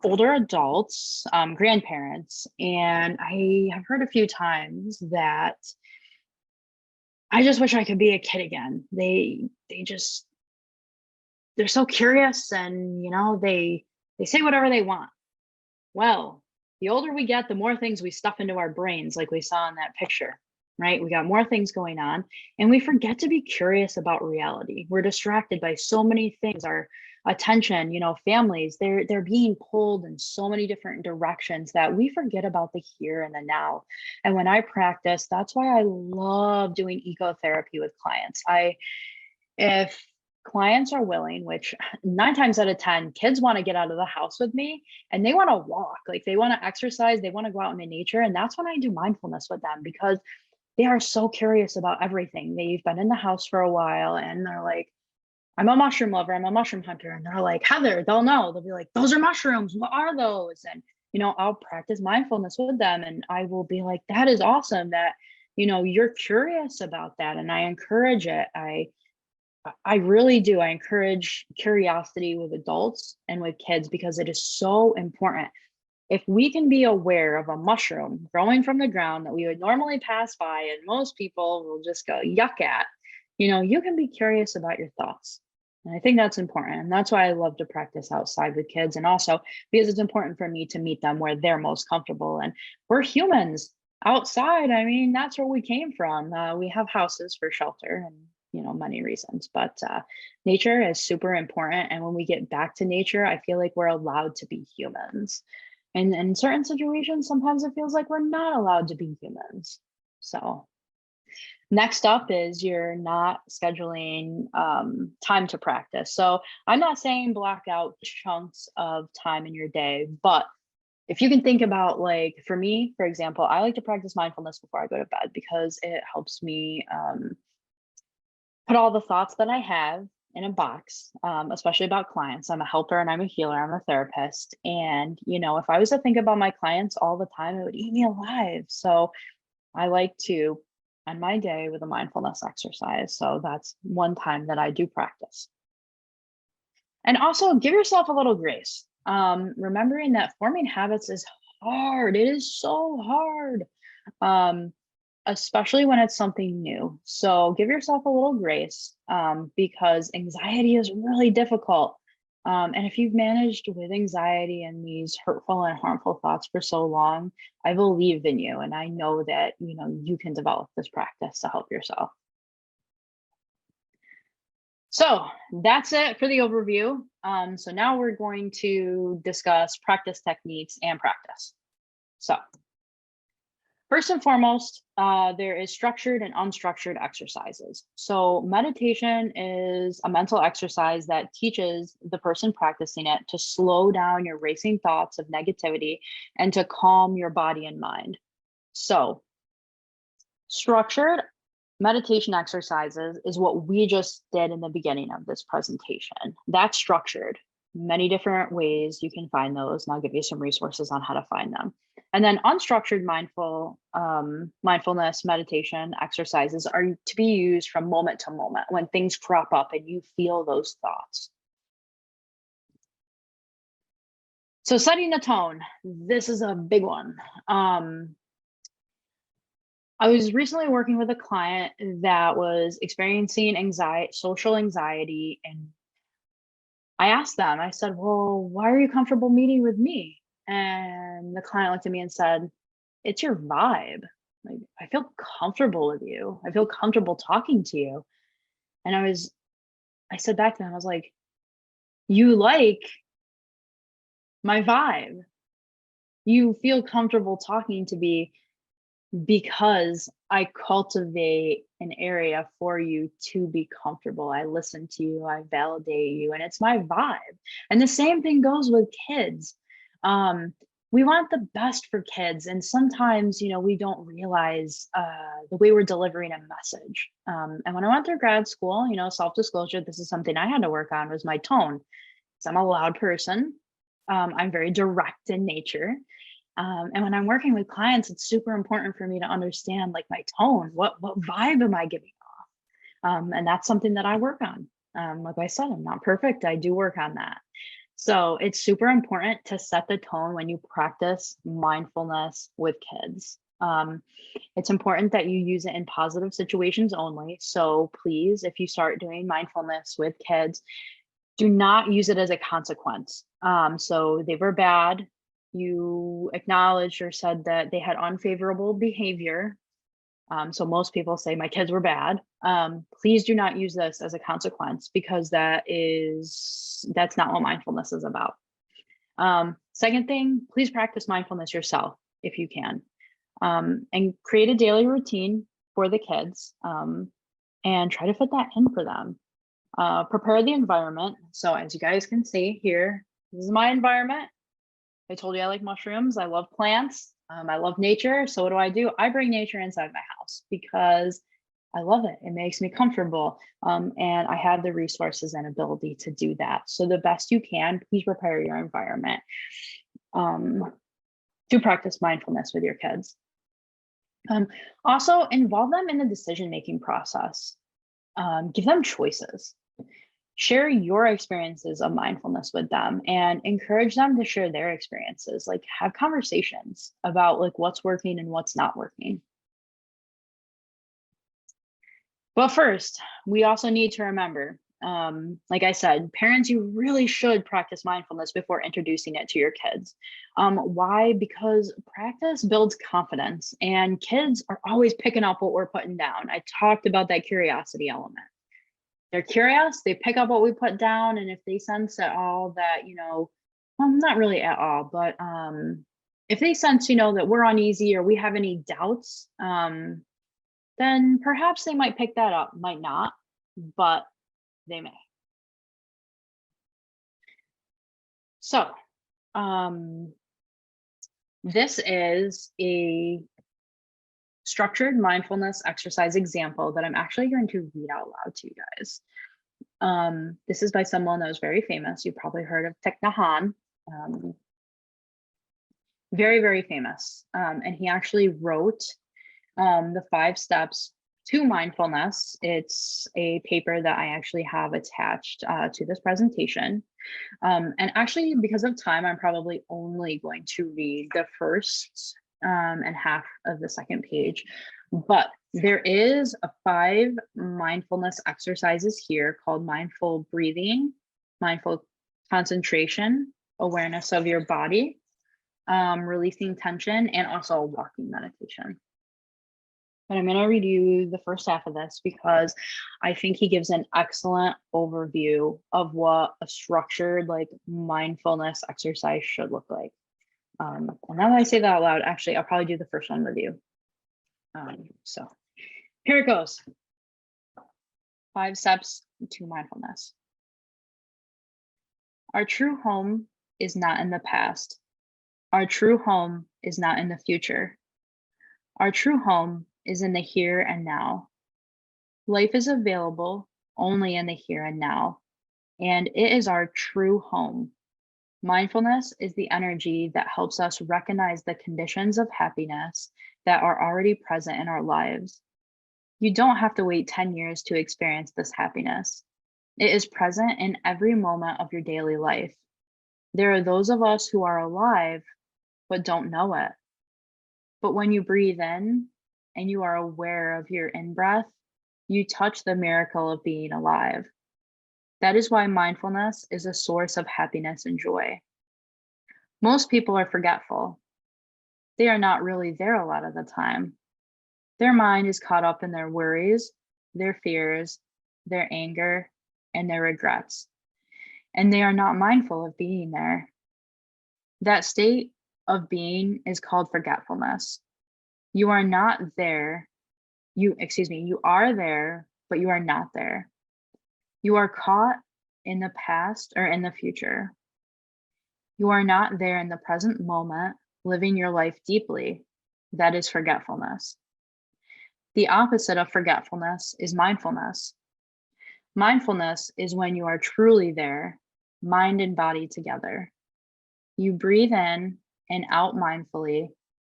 older adults, grandparents, and I have heard a few times that I just wish I could be a kid again. They're so curious, and you know, they say whatever they want. Well, the older we get, the more things we stuff into our brains, like we saw in that picture. Right? We got more things going on, and we forget to be curious about reality. We're distracted by so many things. Our attention, you know, families, they're being pulled in so many different directions that we forget about the here and the now. And when I practice, that's why I love doing ecotherapy with clients. If clients are willing, which 9 times out of 10, kids want to get out of the house with me and they want to walk, like they want to exercise, they want to go out in nature. And that's when I do mindfulness with them, because they are so curious about everything. They've been in the house for a while and they're like, I'm a mushroom lover, I'm a mushroom hunter. And they're like, Heather, they'll know. They'll be like, those are mushrooms. What are those? And, you know, I'll practice mindfulness with them and I will be like, that is awesome that, you know, you're curious about that. And I encourage it. I really do. I encourage curiosity with adults and with kids because it is so important. If we can be aware of a mushroom growing from the ground that we would normally pass by and most people will just go yuck at, you can be curious about your thoughts. And I think that's important. And that's why I love to practice outside with kids. And also because it's important for me to meet them where they're most comfortable. And we're humans outside. I mean, that's where we came from. We have houses for shelter and, many reasons, but nature is super important. And when we get back to nature, I feel like we're allowed to be humans. And in certain situations, sometimes it feels like we're not allowed to be humans. So next up is you're not scheduling time to practice. So I'm not saying block out chunks of time in your day, but if you can think about, like, for me, for example, I like to practice mindfulness before I go to bed because it helps me put all the thoughts that I have in a box, especially about clients. I'm a helper and I'm a healer. I'm a therapist. And, if I was to think about my clients all the time, it would eat me alive. So I like to end my day with a mindfulness exercise. So that's one time that I do practice. And also give yourself a little grace. Remembering that forming habits is hard. It is so hard. Especially when it's something new. So give yourself a little grace because anxiety is really difficult. And if you've managed with anxiety and these hurtful and harmful thoughts for so long, I believe in you. And I know that, you can develop this practice to help yourself. So that's it for the overview. So now we're going to discuss practice techniques and practice. So first and foremost, there is structured and unstructured exercises. So meditation is a mental exercise that teaches the person practicing it to slow down your racing thoughts of negativity and to calm your body and mind. So structured meditation exercises is what we just did in the beginning of this presentation. That's structured. Many different ways you can find those, and I'll give you some resources on how to find them. And then unstructured mindfulness meditation exercises are to be used from moment to moment when things crop up and you feel those thoughts. So setting the tone, this is a big one. I was recently working with a client that was experiencing social anxiety, and I asked them, I said, well, why are you comfortable meeting with me? And the client looked at me and said, it's your vibe. Like, I feel comfortable with you. I feel comfortable talking to you. And I said back to them, I was like, you like my vibe. You feel comfortable talking to me because I cultivate an area for you to be comfortable. I listen to you, I validate you, and it's my vibe. And the same thing goes with kids. We want the best for kids. And sometimes, we don't realize the way we're delivering a message. And when I went through grad school, self-disclosure, this is something I had to work on, was my tone. So I'm a loud person. I'm very direct in nature. And when I'm working with clients, it's super important for me to understand, like, my tone. What vibe am I giving off? And that's something that I work on. Like I said, I'm not perfect. I do work on that. So it's super important to set the tone when you practice mindfulness with kids. It's important that you use it in positive situations only. So please, if you start doing mindfulness with kids, do not use it as a consequence. So they were bad. You acknowledged or said that they had unfavorable behavior. So most people say my kids were bad. Please do not use this as a consequence, because that's not what mindfulness is about. Second thing, please practice mindfulness yourself if you can, and create a daily routine for the kids, and try to fit that in for them. Prepare the environment. So as you guys can see here, this is my environment. I told you I like mushrooms. I love plants. I love nature. So what do? I bring nature inside my house because I love it. It makes me comfortable. And I have the resources and ability to do that. So the best you can, please prepare your environment to practice mindfulness with your kids. Also involve them in the decision-making process. Give them choices. Share your experiences of mindfulness with them and encourage them to share their experiences. Like, have conversations about like what's working and what's not working. But first, we also need to remember, like I said, parents, you really should practice mindfulness before introducing it to your kids. Why? Because practice builds confidence, and kids are always picking up what we're putting down. I talked about that curiosity element. They're curious, they pick up what we put down, and if they sense at all that, well, not really at all, but if they sense, that we're uneasy or we have any doubts, then perhaps they might pick that up, might not, but they may. So, this is a structured mindfulness exercise example that I'm actually going to read out loud to you guys. This is by someone that was very famous. You probably heard of Thich Nhat Hanh. Very, very famous. And he actually wrote the 5 steps to mindfulness. It's a paper that I actually have attached to this presentation. And actually, because of time, I'm probably only going to read the first and half of the second page. But there is 5 mindfulness exercises here called mindful breathing, mindful concentration, awareness of your body, releasing tension, and also a walking meditation. But I'm going to read you the first half of this because I think he gives an excellent overview of what a structured like mindfulness exercise should look like. And now that I say that out loud, actually, I'll probably do the first one with you. So here it goes. 5 steps to mindfulness. Our true home is not in the past. Our true home is not in the future. Our true home is in the here and now. Life is available only in the here and now, and it is our true home. Mindfulness is the energy that helps us recognize the conditions of happiness that are already present in our lives. You don't have to wait 10 years to experience this happiness. It is present in every moment of your daily life. There are those of us who are alive but don't know it. But when you breathe in and you are aware of your in-breath, you touch the miracle of being alive. That is why mindfulness is a source of happiness and joy. Most people are forgetful. They are not really there a lot of the time. Their mind is caught up in their worries, their fears, their anger, and their regrets. And they are not mindful of being there. That state of being is called forgetfulness. You are not there. You are there, but you are not there. You are caught in the past or in the future. You are not there in the present moment, living your life deeply. That is forgetfulness. The opposite of forgetfulness is mindfulness. Mindfulness is when you are truly there, mind and body together. You breathe in and out mindfully.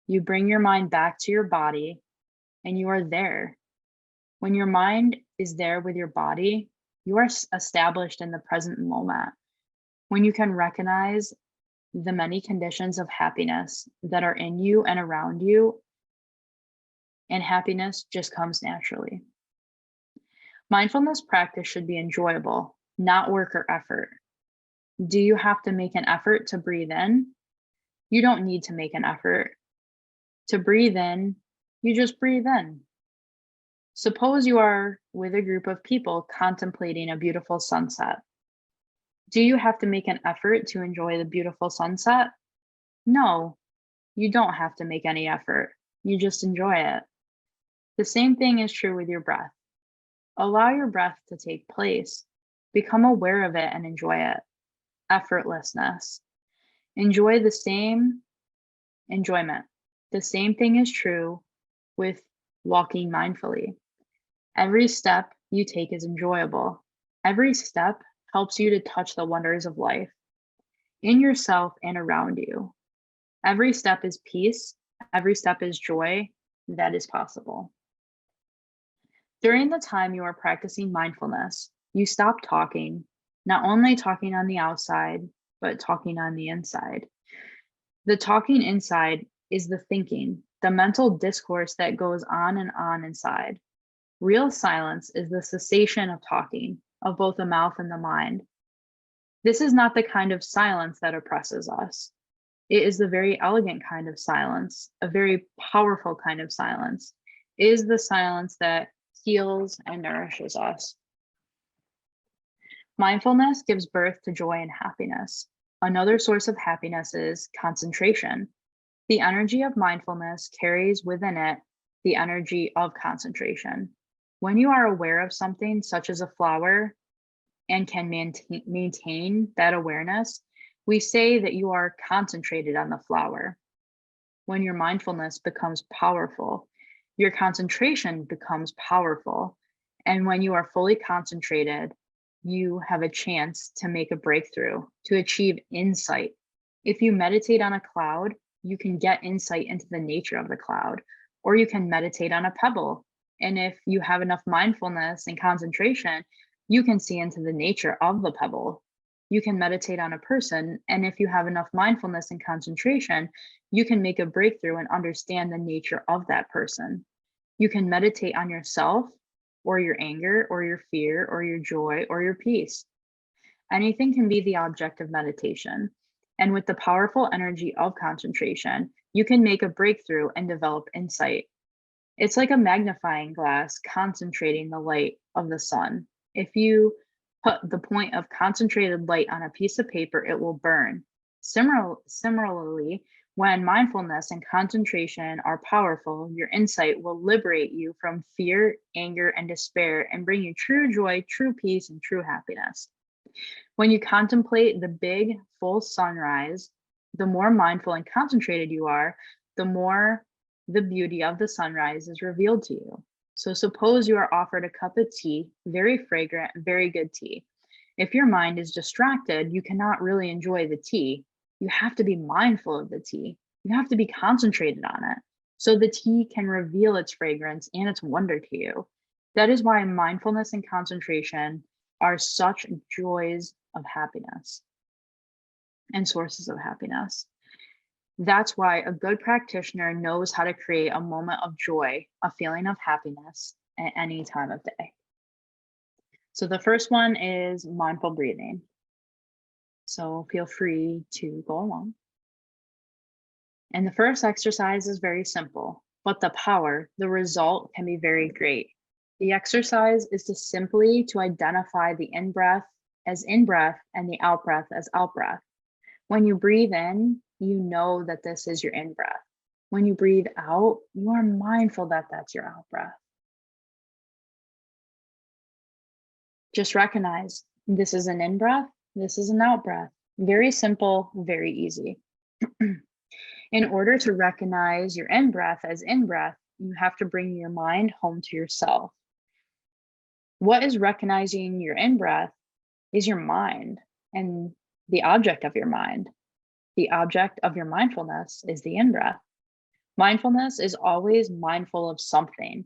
You bring your mind back to your body, and you are there. When your mind is there with your body, you are established in the present moment. When you can recognize the many conditions of happiness that are in you and around you, and happiness just comes naturally. Mindfulness practice should be enjoyable, not work or effort. Do you have to make an effort to breathe in? You don't need to make an effort. To breathe in, you just breathe in. Suppose you are with a group of people contemplating a beautiful sunset. Do you have to make an effort to enjoy the beautiful sunset? No, you don't have to make any effort. You just enjoy it. The same thing is true with your breath. Allow your breath to take place. Become aware of it and enjoy it. Effortlessness. Enjoy the same enjoyment. The same thing is true with walking mindfully. Every step you take is enjoyable. Every step helps you to touch the wonders of life in yourself and around you. Every step is peace. Every step is joy. That is possible. During the time you are practicing mindfulness, You stop talking, not only talking on the outside, but talking on the inside. The talking inside is the thinking, the mental discourse that goes on and on inside. Real silence is the cessation of talking, of both the mouth and the mind. This is not the kind of silence that oppresses us. It is the very elegant kind of silence, a very powerful kind of silence. It is the silence that heals and nourishes us. Mindfulness gives birth to joy and happiness. Another source of happiness is concentration. The energy of mindfulness carries within it the energy of concentration. When you are aware of something such as a flower and can maintain that awareness, we say that you are concentrated on the flower. When your mindfulness becomes powerful, your concentration becomes powerful. And when you are fully concentrated, you have a chance to make a breakthrough, to achieve insight. If you meditate on a cloud, you can get insight into the nature of the cloud, or you can meditate on a pebble. And if you have enough mindfulness and concentration, you can see into the nature of the pebble. You can meditate on a person, and if you have enough mindfulness and concentration, you can make a breakthrough and understand the nature of that person. You can meditate on yourself, or your anger, or your fear, or your joy, or your peace. Anything can be the object of meditation. And with the powerful energy of concentration, you can make a breakthrough and develop insight. It's like a magnifying glass concentrating the light of the sun. If you put the point of concentrated light on a piece of paper, it will burn. Similarly, when mindfulness and concentration are powerful, your insight will liberate you from fear, anger, and despair and bring you true joy, true peace, and true happiness. When you contemplate the big, full sunrise, the more mindful and concentrated you are, the more the beauty of the sunrise is revealed to you. So suppose you are offered a cup of tea, very fragrant, very good tea. If your mind is distracted, you cannot really enjoy the tea. You have to be mindful of the tea. You have to be concentrated on it, so the tea can reveal its fragrance and its wonder to you. That is why mindfulness and concentration are such joys of happiness and sources of happiness. That's why a good practitioner knows how to create a moment of joy, a feeling of happiness at any time of day. So the first one is mindful breathing. So feel free to go along. And the first exercise is very simple, but the power, the result can be very great. The exercise is to simply identify the in-breath as in-breath and the out-breath as out-breath. When you breathe in, you know that this is your in-breath. When you breathe out, you are mindful that that's your out-breath. Just recognize this is an in-breath, this is an out-breath. Very simple, very easy. In order to recognize your in-breath as in-breath, you have to bring your mind home to yourself. What is recognizing your in-breath is your mind and the object of your mind. The object of your mindfulness is the in-breath. Mindfulness is always mindful of something.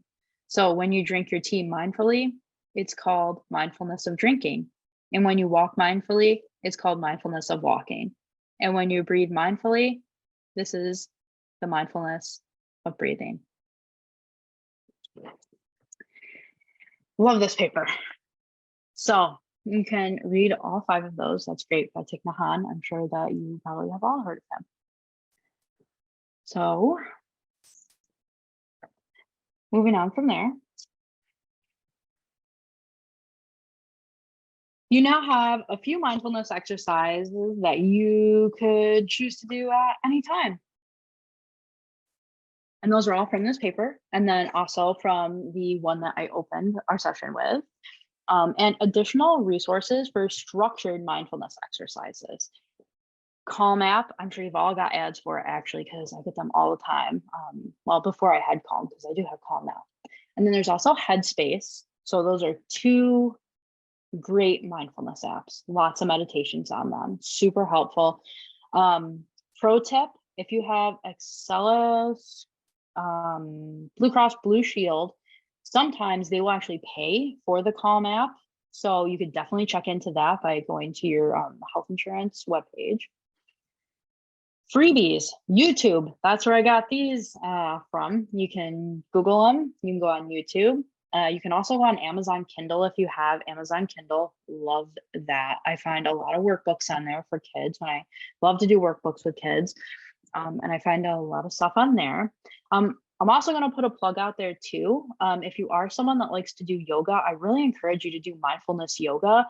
So when you drink your tea mindfully, it's called mindfulness of drinking. And when you walk mindfully, it's called mindfulness of walking. And when you breathe mindfully, this is the mindfulness of breathing. Love this paper. So you can read all 5 of those. That's great by Thich Nhat Hanh. I'm sure that you probably have all heard of him. So moving on from there. You now have a few mindfulness exercises that you could choose to do at any time. And those are all from this paper, and then also from the one that I opened our session with, and additional resources for structured mindfulness exercises. Calm app, I'm sure you've all got ads for it actually, because I get them all the time. Well, before I had Calm, because I do have Calm now. And then there's also Headspace. So those are 2 great mindfulness apps, lots of meditations on them, super helpful. Pro tip, if you have Excellus, Blue Cross Blue Shield, sometimes they will actually pay for the Calm app. So you could definitely check into that by going to your health insurance webpage. Freebies, YouTube. That's where I got these from. You can Google them. You can go on YouTube. You can also go on Amazon Kindle if you have Amazon Kindle. Love that. I find a lot of workbooks on there for kids when I love to do workbooks with kids. And I find a lot of stuff on there. I'm also going to put a plug out there too. If you are someone that likes to do yoga, I really encourage you to do mindfulness yoga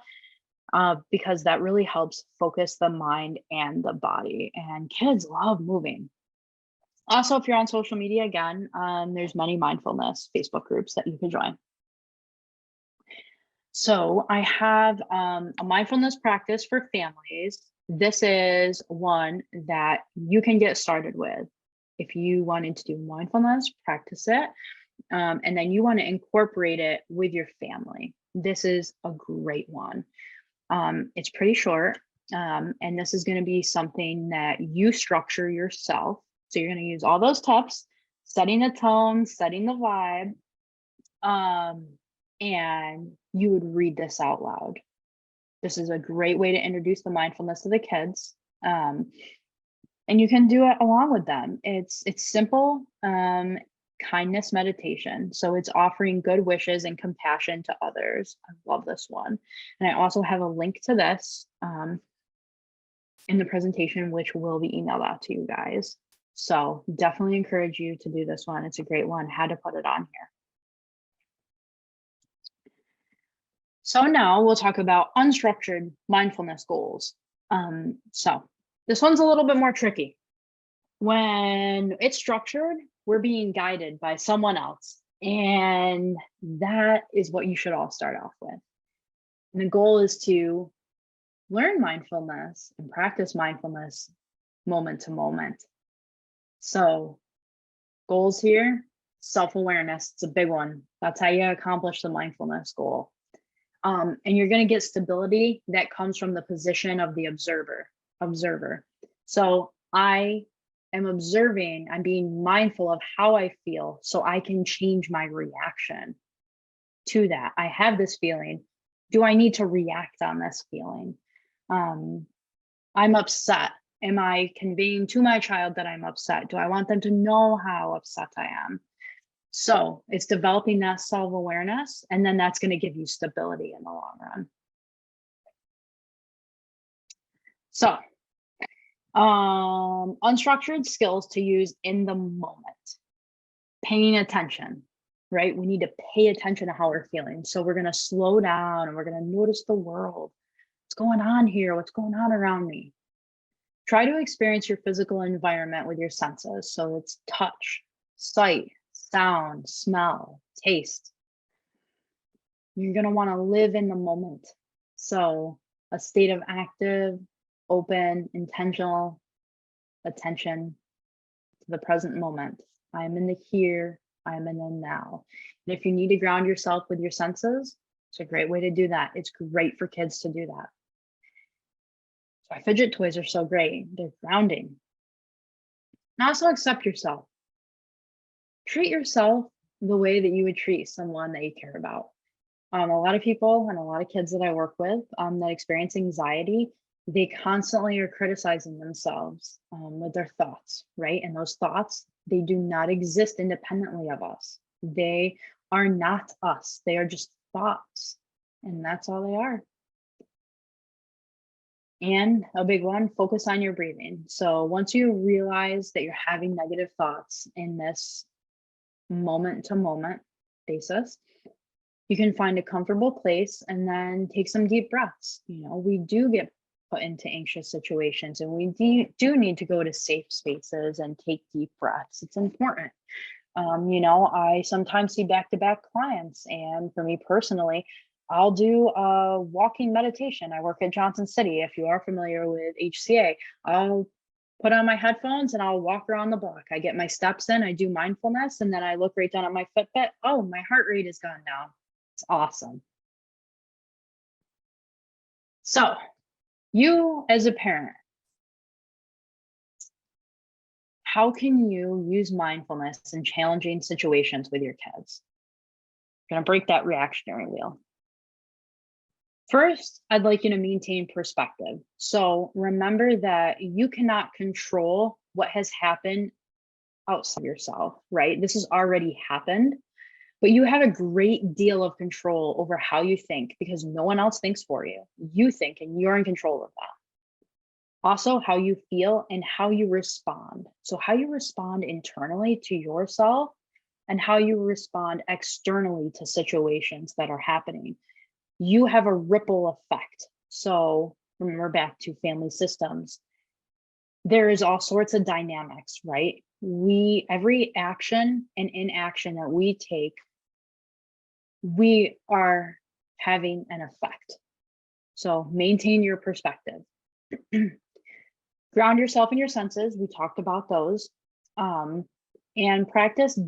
because that really helps focus the mind and the body. And kids love moving. Also, if you're on social media, again, there's many mindfulness Facebook groups that you can join. So I have a mindfulness practice for families. This is one that you can get started with. If you wanted to do mindfulness, practice it, and then you want to incorporate it with your family. This is a great one. It's pretty short, and this is going to be something that you structure yourself. So you're going to use all those tips, setting the tone, setting the vibe, and you would read this out loud. This is a great way to introduce the mindfulness to the kids. And you can do it along with them. It's simple kindness meditation. So it's offering good wishes and compassion to others. I love this one. And I also have a link to this in the presentation, which will be emailed out to you guys. So definitely encourage you to do this one. It's a great one. Had to put it on here. So now we'll talk about unstructured mindfulness goals. So this one's a little bit more tricky. When it's structured, we're being guided by someone else. And that is what you should all start off with. And the goal is to learn mindfulness and practice mindfulness moment to moment. So goals here, self-awareness, it's a big one. That's how you accomplish the mindfulness goal. And you're going to get stability that comes from the position of the observer. So I am observing, I'm being mindful of how I feel so I can change my reaction to that. I have this feeling. Do I need to react on this feeling? I'm upset. Am I conveying to my child that I'm upset? Do I want them to know how upset I am? So it's developing that self-awareness, and then that's going to give you stability in the long run. So unstructured skills to use in the moment. Paying attention, right? We need to pay attention to how we're feeling. So we're going to slow down and we're going to notice the world. What's going on here? What's going on around me? Try to experience your physical environment with your senses. So it's touch, sight, sound, smell, taste. You're going to want to live in the moment. So a state of active, open, intentional attention to the present moment. I am in the here, I am in the now. And if you need to ground yourself with your senses, it's a great way to do that. It's great for kids to do that. So fidget toys are so great. They're grounding. And also accept yourself. Treat yourself the way that you would treat someone that you care about. A lot of people and a lot of kids that I work with that experience anxiety, they constantly are criticizing themselves with their thoughts, right? And those thoughts, they do not exist independently of us. They are not us. They are just thoughts, and that's all they are. And a big one, focus on your breathing. So once you realize that you're having negative thoughts in this moment to moment basis, you can find a comfortable place and then take some deep breaths. You know, we do get put into anxious situations and we do need to go to safe spaces and take deep breaths. It's important. You know, I sometimes see back-to-back clients, and for me personally, I'll do a walking meditation. I work at Johnson City. If you are familiar with HCA, I'll put on my headphones and I'll walk around the block. I get my steps in, I do mindfulness, and then I look right down at my Fitbit. Oh, my heart rate has gone down. It's awesome. So you as a parent, how can you use mindfulness in challenging situations with your kids? I'm going to break that reactionary wheel. First, I'd like you to maintain perspective. So remember that you cannot control what has happened outside yourself, right? This has already happened, but you have a great deal of control over how you think because no one else thinks for you. You think and you're in control of that. Also, how you feel and how you respond. So how you respond internally to yourself and how you respond externally to situations that are happening. You have a ripple effect. So remember back to family systems, there is all sorts of dynamics, right? Every action and inaction that we take, we are having an effect. So maintain your perspective. Ground yourself in your senses. We talked about those. And practice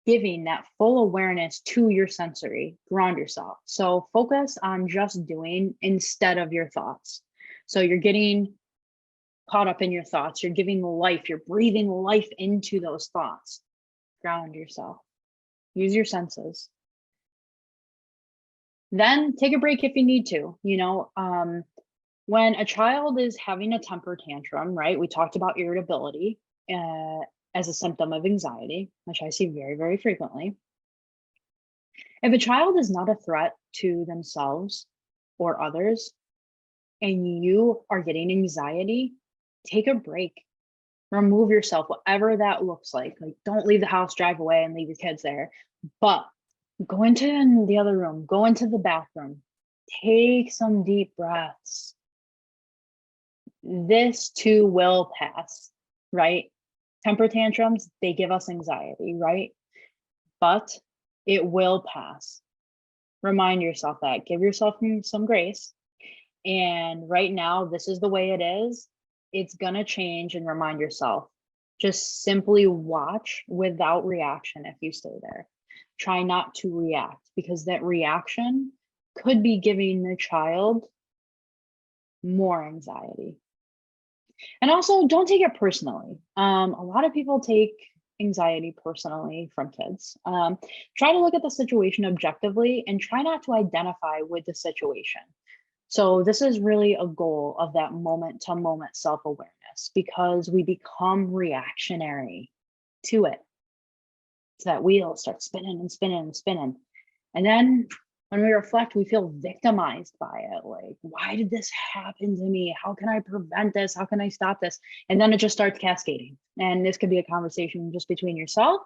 giving that full awareness to your sensory. Ground yourself. So focus on just doing instead of your thoughts. So you're getting caught up in your thoughts. You're giving life. You're breathing life into those thoughts. Ground yourself. Use your senses. Then take a break if you need to. When a child is having a temper tantrum, right? We talked about irritability as a symptom of anxiety, which I see very, very frequently. If a child is not a threat to themselves or others, and you are getting anxiety, take a break. Remove yourself, whatever that looks like. Like, don't leave the house, drive away, and leave your kids there. But go into the other room, go into the bathroom, take some deep breaths. This too will pass, right? Temper tantrums, they give us anxiety, right? But it will pass. Remind yourself that. Give yourself some grace. And right now, this is the way it is. It's going to change, and remind yourself. Just simply watch without reaction if you stay there. Try not to react, because that reaction could be giving the child more anxiety. And also, don't take it personally. A lot of people take anxiety personally from kids. Try to look at the situation objectively and try not to identify with the situation. So this is really a goal of that moment to moment self-awareness, because we become reactionary to it. So that wheel starts spinning and spinning and spinning. And then when we reflect, we feel victimized by it. Like, why did this happen to me? How can I prevent this? How can I stop this? And then it just starts cascading. And this could be a conversation just between yourself,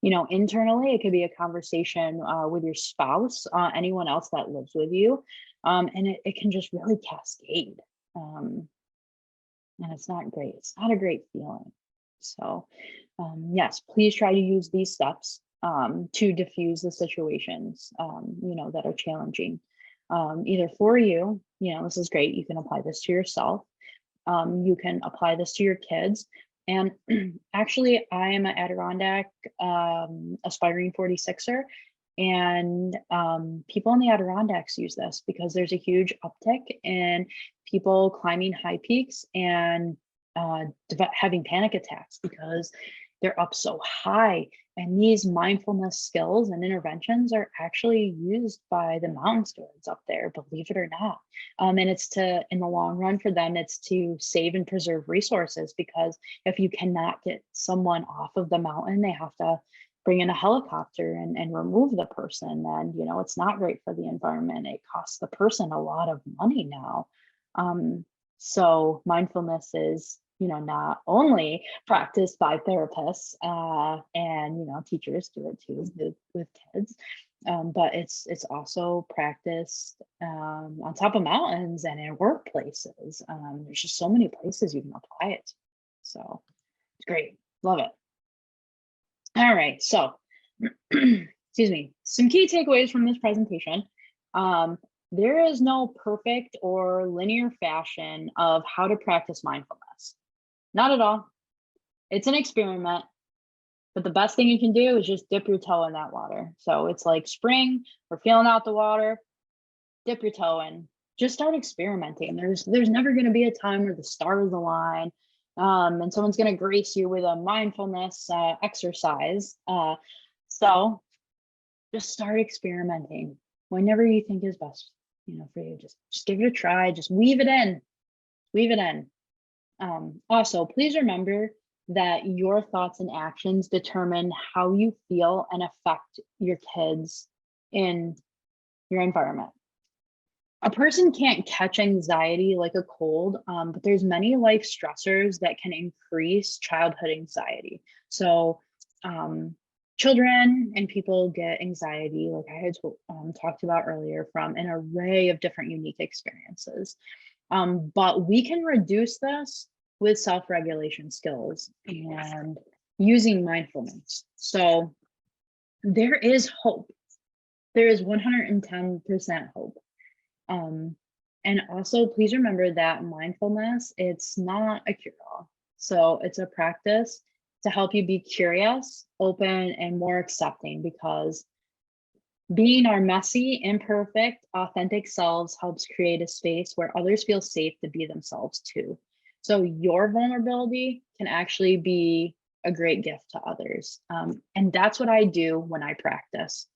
internally. It could be a conversation with your spouse, anyone else that lives with you. And it can just really cascade. And it's not great. It's not a great feeling. So yes, please try to use these steps to diffuse the situations, that are challenging, either for you. This is great. You can apply this to yourself. You can apply this to your kids. And actually, I am an Adirondack aspiring 46er. And people in the Adirondacks use this because there's a huge uptick in people climbing high peaks and having panic attacks because they're up so high. And these mindfulness skills and interventions are actually used by the mountain stewards up there, believe it or not. And it's in the long run for them, it's to save and preserve resources, because if you cannot get someone off of the mountain, they have to bring in a helicopter and remove the person. And, it's not great for the environment. It costs the person a lot of money now. So mindfulness is, not only practiced by therapists and, teachers do it too with kids, but it's also practiced on top of mountains and in workplaces. There's just so many places you can apply it to. So it's great. Love it. All right, so excuse me, some key takeaways from this presentation. There is no perfect or linear fashion of how to practice mindfulness. Not at all. It's an experiment, but the best thing you can do is just dip your toe in that water. So it's like spring, we're feeling out the water, dip your toe in, just start experimenting. There's never going to be a time where the stars align and someone's going to grace you with a mindfulness exercise. So just start experimenting whenever you think is best for you, just give it a try, just weave it in. Also, please remember that your thoughts and actions determine how you feel and affect your kids in your environment. A person can't catch anxiety like a cold, but there's many life stressors that can increase childhood anxiety. So children and people get anxiety, like I had talked about earlier, from an array of different unique experiences. But we can reduce this with self-regulation skills and using mindfulness. So there is hope. There is 110% hope. And also please remember that mindfulness, it's not a cure-all. So it's a practice to help you be curious, open, and more accepting, because being our messy, imperfect, authentic selves helps create a space where others feel safe to be themselves too. So your vulnerability can actually be a great gift to others. And that's what I do when I practice.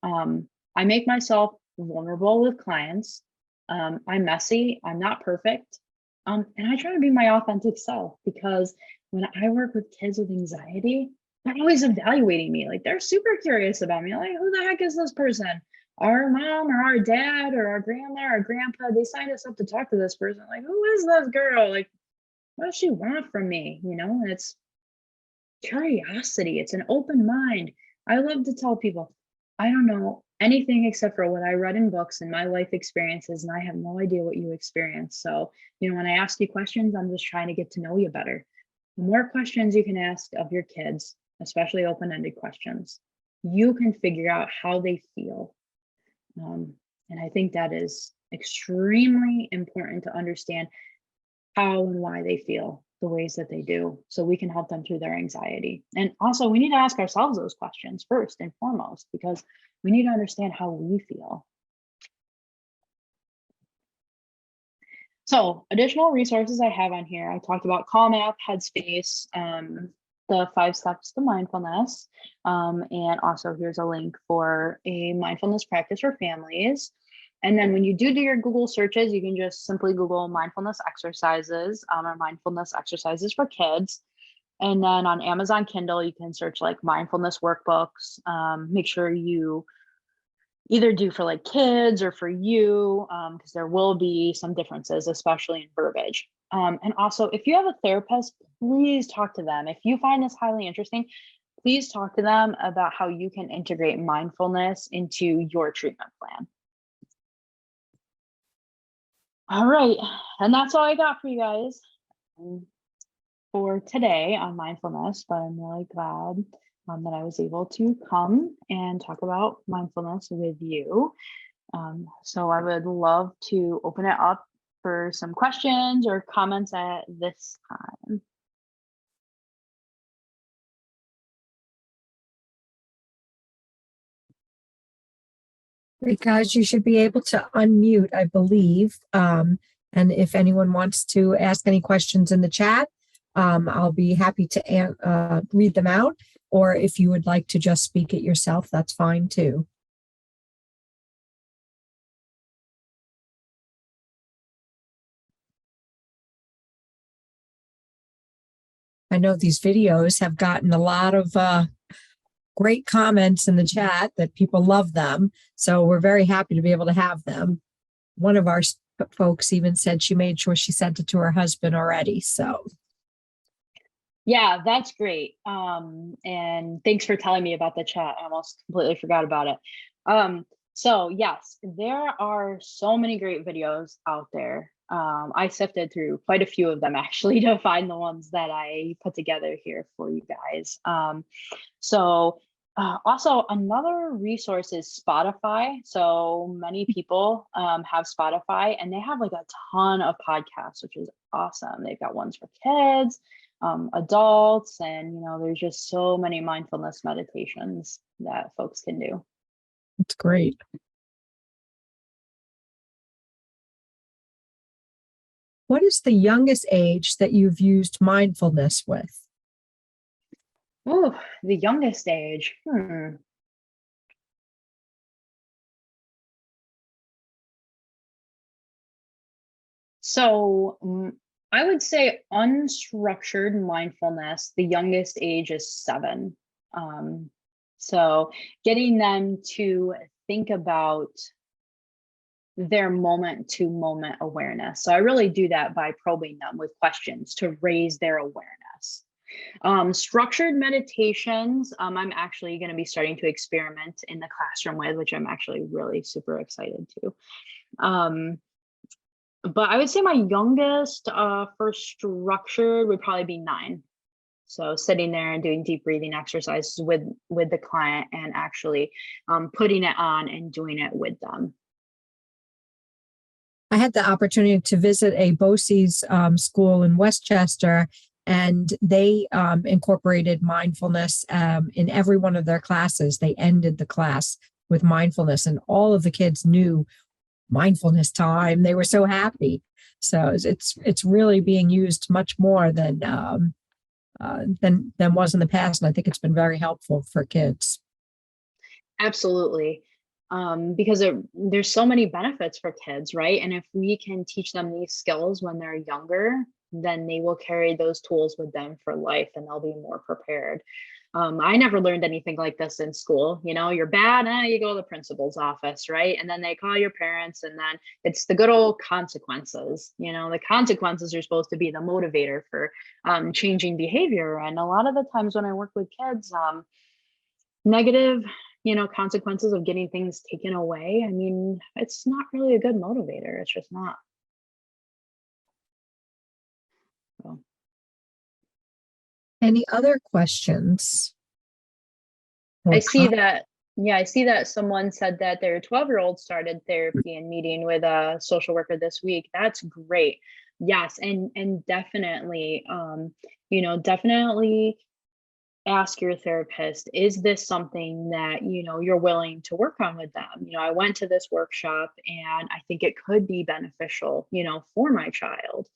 I make myself vulnerable with clients. I'm messy, I'm not perfect. And I try to be my authentic self, because when I work with kids with anxiety, they're always evaluating me. Like, they're super curious about me. Like, who the heck is this person? Our mom or our dad or our grandma or grandpa, they signed us up to talk to this person. Like, who is this girl? Like, what does she want from me? And it's curiosity. It's an open mind. I love to tell people, I don't know anything except for what I read in books and my life experiences, and I have no idea what you experience. So, when I ask you questions, I'm just trying to get to know you better. The more questions you can ask of your kids, especially open-ended questions, you can figure out how they feel. And I think that is extremely important to understand how and why they feel the ways that they do, so we can help them through their anxiety. And also, we need to ask ourselves those questions first and foremost, because we need to understand how we feel. So additional resources I have on here, I talked about Calm App, Headspace, the 5 steps to mindfulness. And also here's a link for a mindfulness practice for families. And then when you do your Google searches, you can just simply Google mindfulness exercises or mindfulness exercises for kids. And then on Amazon Kindle, you can search like mindfulness workbooks. Make sure you either do for like kids or for you, because there will be some differences, especially in verbiage. And also, if you have a therapist, please talk to them. If you find this highly interesting, please talk to them about how you can integrate mindfulness into your treatment plan. All right, and that's all I got for you guys for today on mindfulness, but I'm really glad that I was able to come and talk about mindfulness with you. So I would love to open it up for some questions or comments at this time. Great, guys, you should be able to unmute, I believe. And if anyone wants to ask any questions in the chat, I'll be happy to read them out. Or if you would like to just speak it yourself, that's fine too. I know these videos have gotten a lot of great comments in the chat that people love them. So we're very happy to be able to have them. One of our folks even said she made sure she sent it to her husband already. So. Yeah, that's great. And thanks for telling me about the chat. I almost completely forgot about it. So yes, there are so many great videos out there. I sifted through quite a few of them actually to find the ones that I put together here for you guys. Also another resource is Spotify. So many people have Spotify, and they have like a ton of podcasts, which is awesome. They've got ones for kids, adults, and there's just so many mindfulness meditations that folks can do. That's great. What is the youngest age that you've used mindfulness with? Oh, the youngest age. So I would say unstructured mindfulness, the youngest age is 7. So getting them to think about their moment to moment awareness. So I really do that by probing them with questions to raise their awareness. Structured meditations, I'm actually going to be starting to experiment in the classroom with, which I'm actually really super excited to. But I would say my youngest for structured would probably be 9. So sitting there and doing deep breathing exercises with the client and actually putting it on and doing it with them. I had the opportunity to visit a BOCES school in Westchester, and they incorporated mindfulness in every one of their classes. They ended the class with mindfulness, and all of the kids knew mindfulness time. They were so happy. So it's really being used much more than was in the past, and I think it's been very helpful for kids. Absolutely. Because there's so many benefits for kids, right? And if we can teach them these skills when they're younger, then they will carry those tools with them for life and they'll be more prepared. I never learned anything like this in school. You know, you're bad, you go to the principal's office, right? And then they call your parents, and then it's the good old consequences. You know, the consequences are supposed to be the motivator for changing behavior. And a lot of the times when I work with kids, negative, consequences of getting things taken away, I mean, it's not really a good motivator. It's just not. So. Any other questions? I see that someone said that their 12-year-old started therapy and meeting with a social worker this week. That's great. Yes, and definitely, definitely ask your therapist, is this something that, you're willing to work on with them? I went to this workshop and I think it could be beneficial, for my child.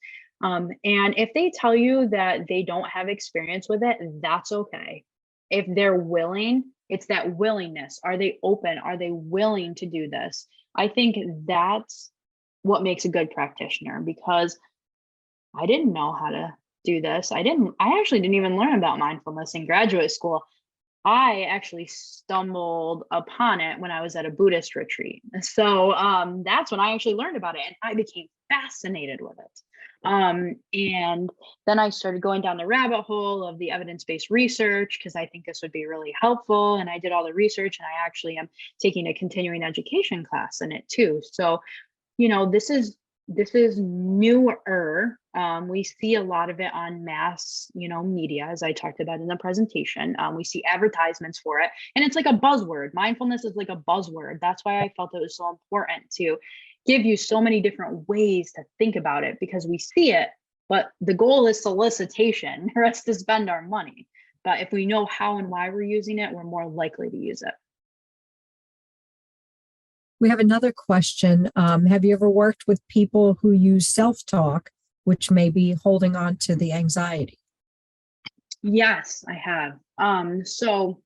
And if they tell you that they don't have experience with it, that's okay. If they're willing, it's that willingness. Are they open? Are they willing to do this? I think that's what makes a good practitioner, because I didn't know how to do this. I actually didn't even learn about mindfulness in graduate school. I actually stumbled upon it when I was at a Buddhist retreat. So that's when I actually learned about it, and I became fascinated with it. And then I started going down the rabbit hole of the evidence-based research, because I think this would be really helpful. And I did all the research, and I actually am taking a continuing education class in it too. So, this is newer. We see a lot of it on mass, media, as I talked about in the presentation. We see advertisements for it, and it's like a buzzword. Mindfulness is like a buzzword. That's why I felt it was so important to give you so many different ways to think about it, because we see it, but the goal is solicitation for us to spend our money. But if we know how and why we're using it, we're more likely to use it. We have another question. Have you ever worked with people who use self-talk, which may be holding on to the anxiety? Yes, I have. So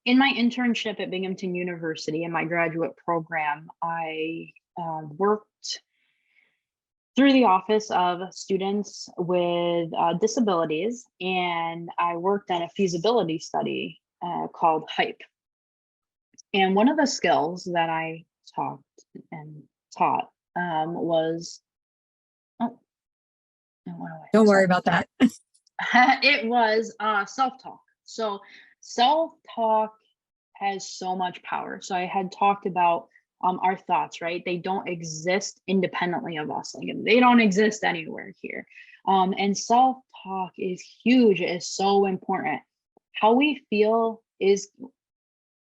in my internship at Binghamton University, in my graduate program, I worked through the Office of Students with Disabilities, and I worked on a feasibility study called HYPE. And one of the skills that I taught was, Don't worry about that. it was self-talk. So self-talk has so much power. So I had talked about our thoughts, right? They don't exist independently of us. Like, they don't exist anywhere here. And self-talk is huge. It is so important. How we feel is,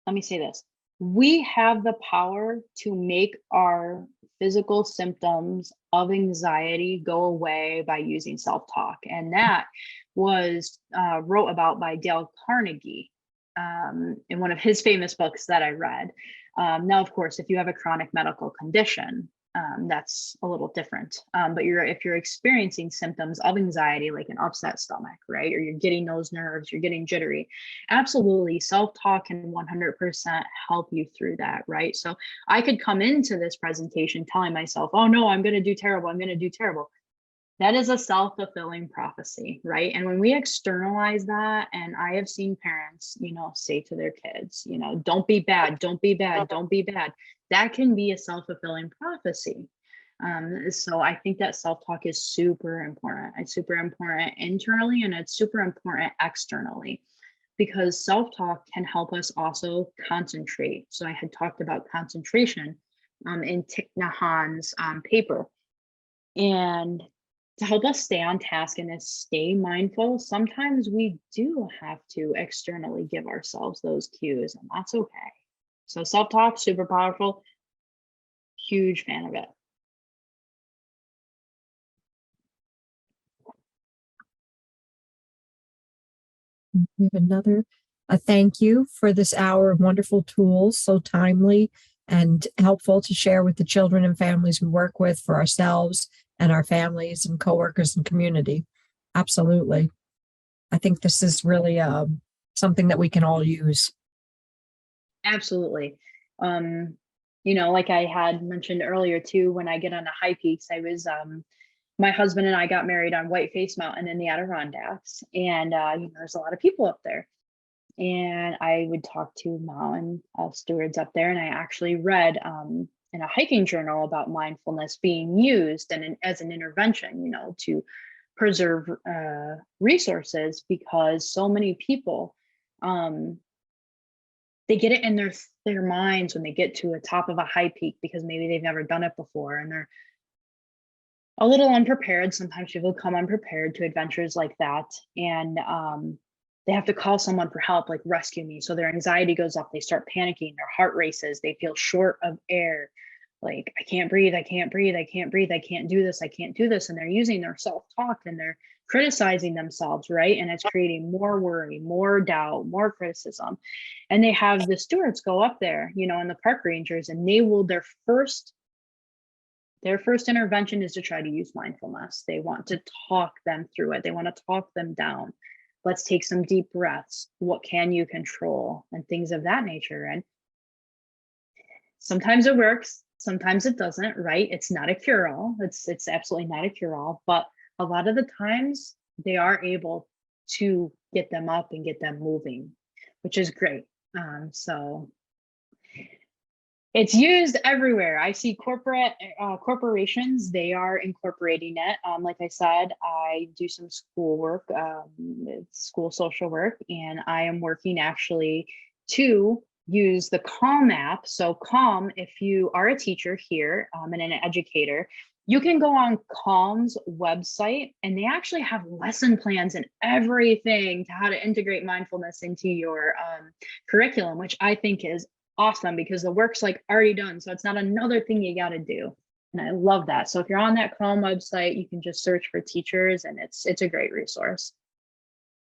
let me say this, we have the power to make our physical symptoms of anxiety go away by using self-talk. And that was wrote about by Dale Carnegie in one of his famous books that I read. Now, of course, if you have a chronic medical condition, that's a little different. But if you're experiencing symptoms of anxiety, like an upset stomach, right? Or you're getting those nerves, you're getting jittery, absolutely. Self-talk can 100% help you through that, right? So I could come into this presentation telling myself, oh no, I'm going to do terrible. I'm going to do terrible. That is a self-fulfilling prophecy, right? And when we externalize that, and I have seen parents, say to their kids, don't be bad, don't be bad, don't be bad. That can be a self-fulfilling prophecy. So I think that self-talk is super important. It's super important internally, and it's super important externally, because self-talk can help us also concentrate. So I had talked about concentration in Thich Nhat Hanh's paper. And to help us stay on task and to stay mindful, sometimes we do have to externally give ourselves those cues, and that's okay. So self-talk, super powerful, huge fan of it. We have a thank you for this hour of wonderful tools, so timely and helpful to share with the children and families we work with, for ourselves and our families and coworkers and community. Absolutely. I think this is really something that we can all use. Absolutely. Like I had mentioned earlier too, when I get on the high peaks, I was my husband and I got married on Whiteface Mountain in the Adirondacks, and there's a lot of people up there. And I would talk to mountain stewards up there, and I actually read in a hiking journal about mindfulness being used as an intervention, to preserve resources, because so many people they get it in their minds when they get to a top of a high peak, because maybe they've never done it before and they're a little unprepared. Sometimes people come unprepared to adventures like that, and they have to call someone for help, like rescue me. So their anxiety goes up, they start panicking, their heart races, they feel short of air, like I can't breathe, I can't breathe, I can't breathe, I can't do this, I can't do this. And they're using their self-talk, and they're criticizing themselves, right? And it's creating more worry, more doubt, more criticism. And they have the stewards go up there, and the park rangers, and they will, their first intervention is to try to use mindfulness. They want to talk them through it. They want to talk them down. Let's take some deep breaths. What can you control? And things of that nature. And sometimes it works, sometimes it doesn't, right? It's not a cure-all. It's absolutely not a cure-all, but a lot of the times they are able to get them up and get them moving, which is great. So it's used everywhere. I see corporations, they are incorporating it. Like I said, I do some school work, school social work, and I am working actually to use the Calm app. So Calm, if you are a teacher here and an educator, you can go on Calm's website, and they actually have lesson plans and everything to how to integrate mindfulness into your curriculum, which I think is awesome, because the work's like already done. So it's not another thing you got to do. And I love that. So if you're on that Calm website, you can just search for teachers, and it's a great resource.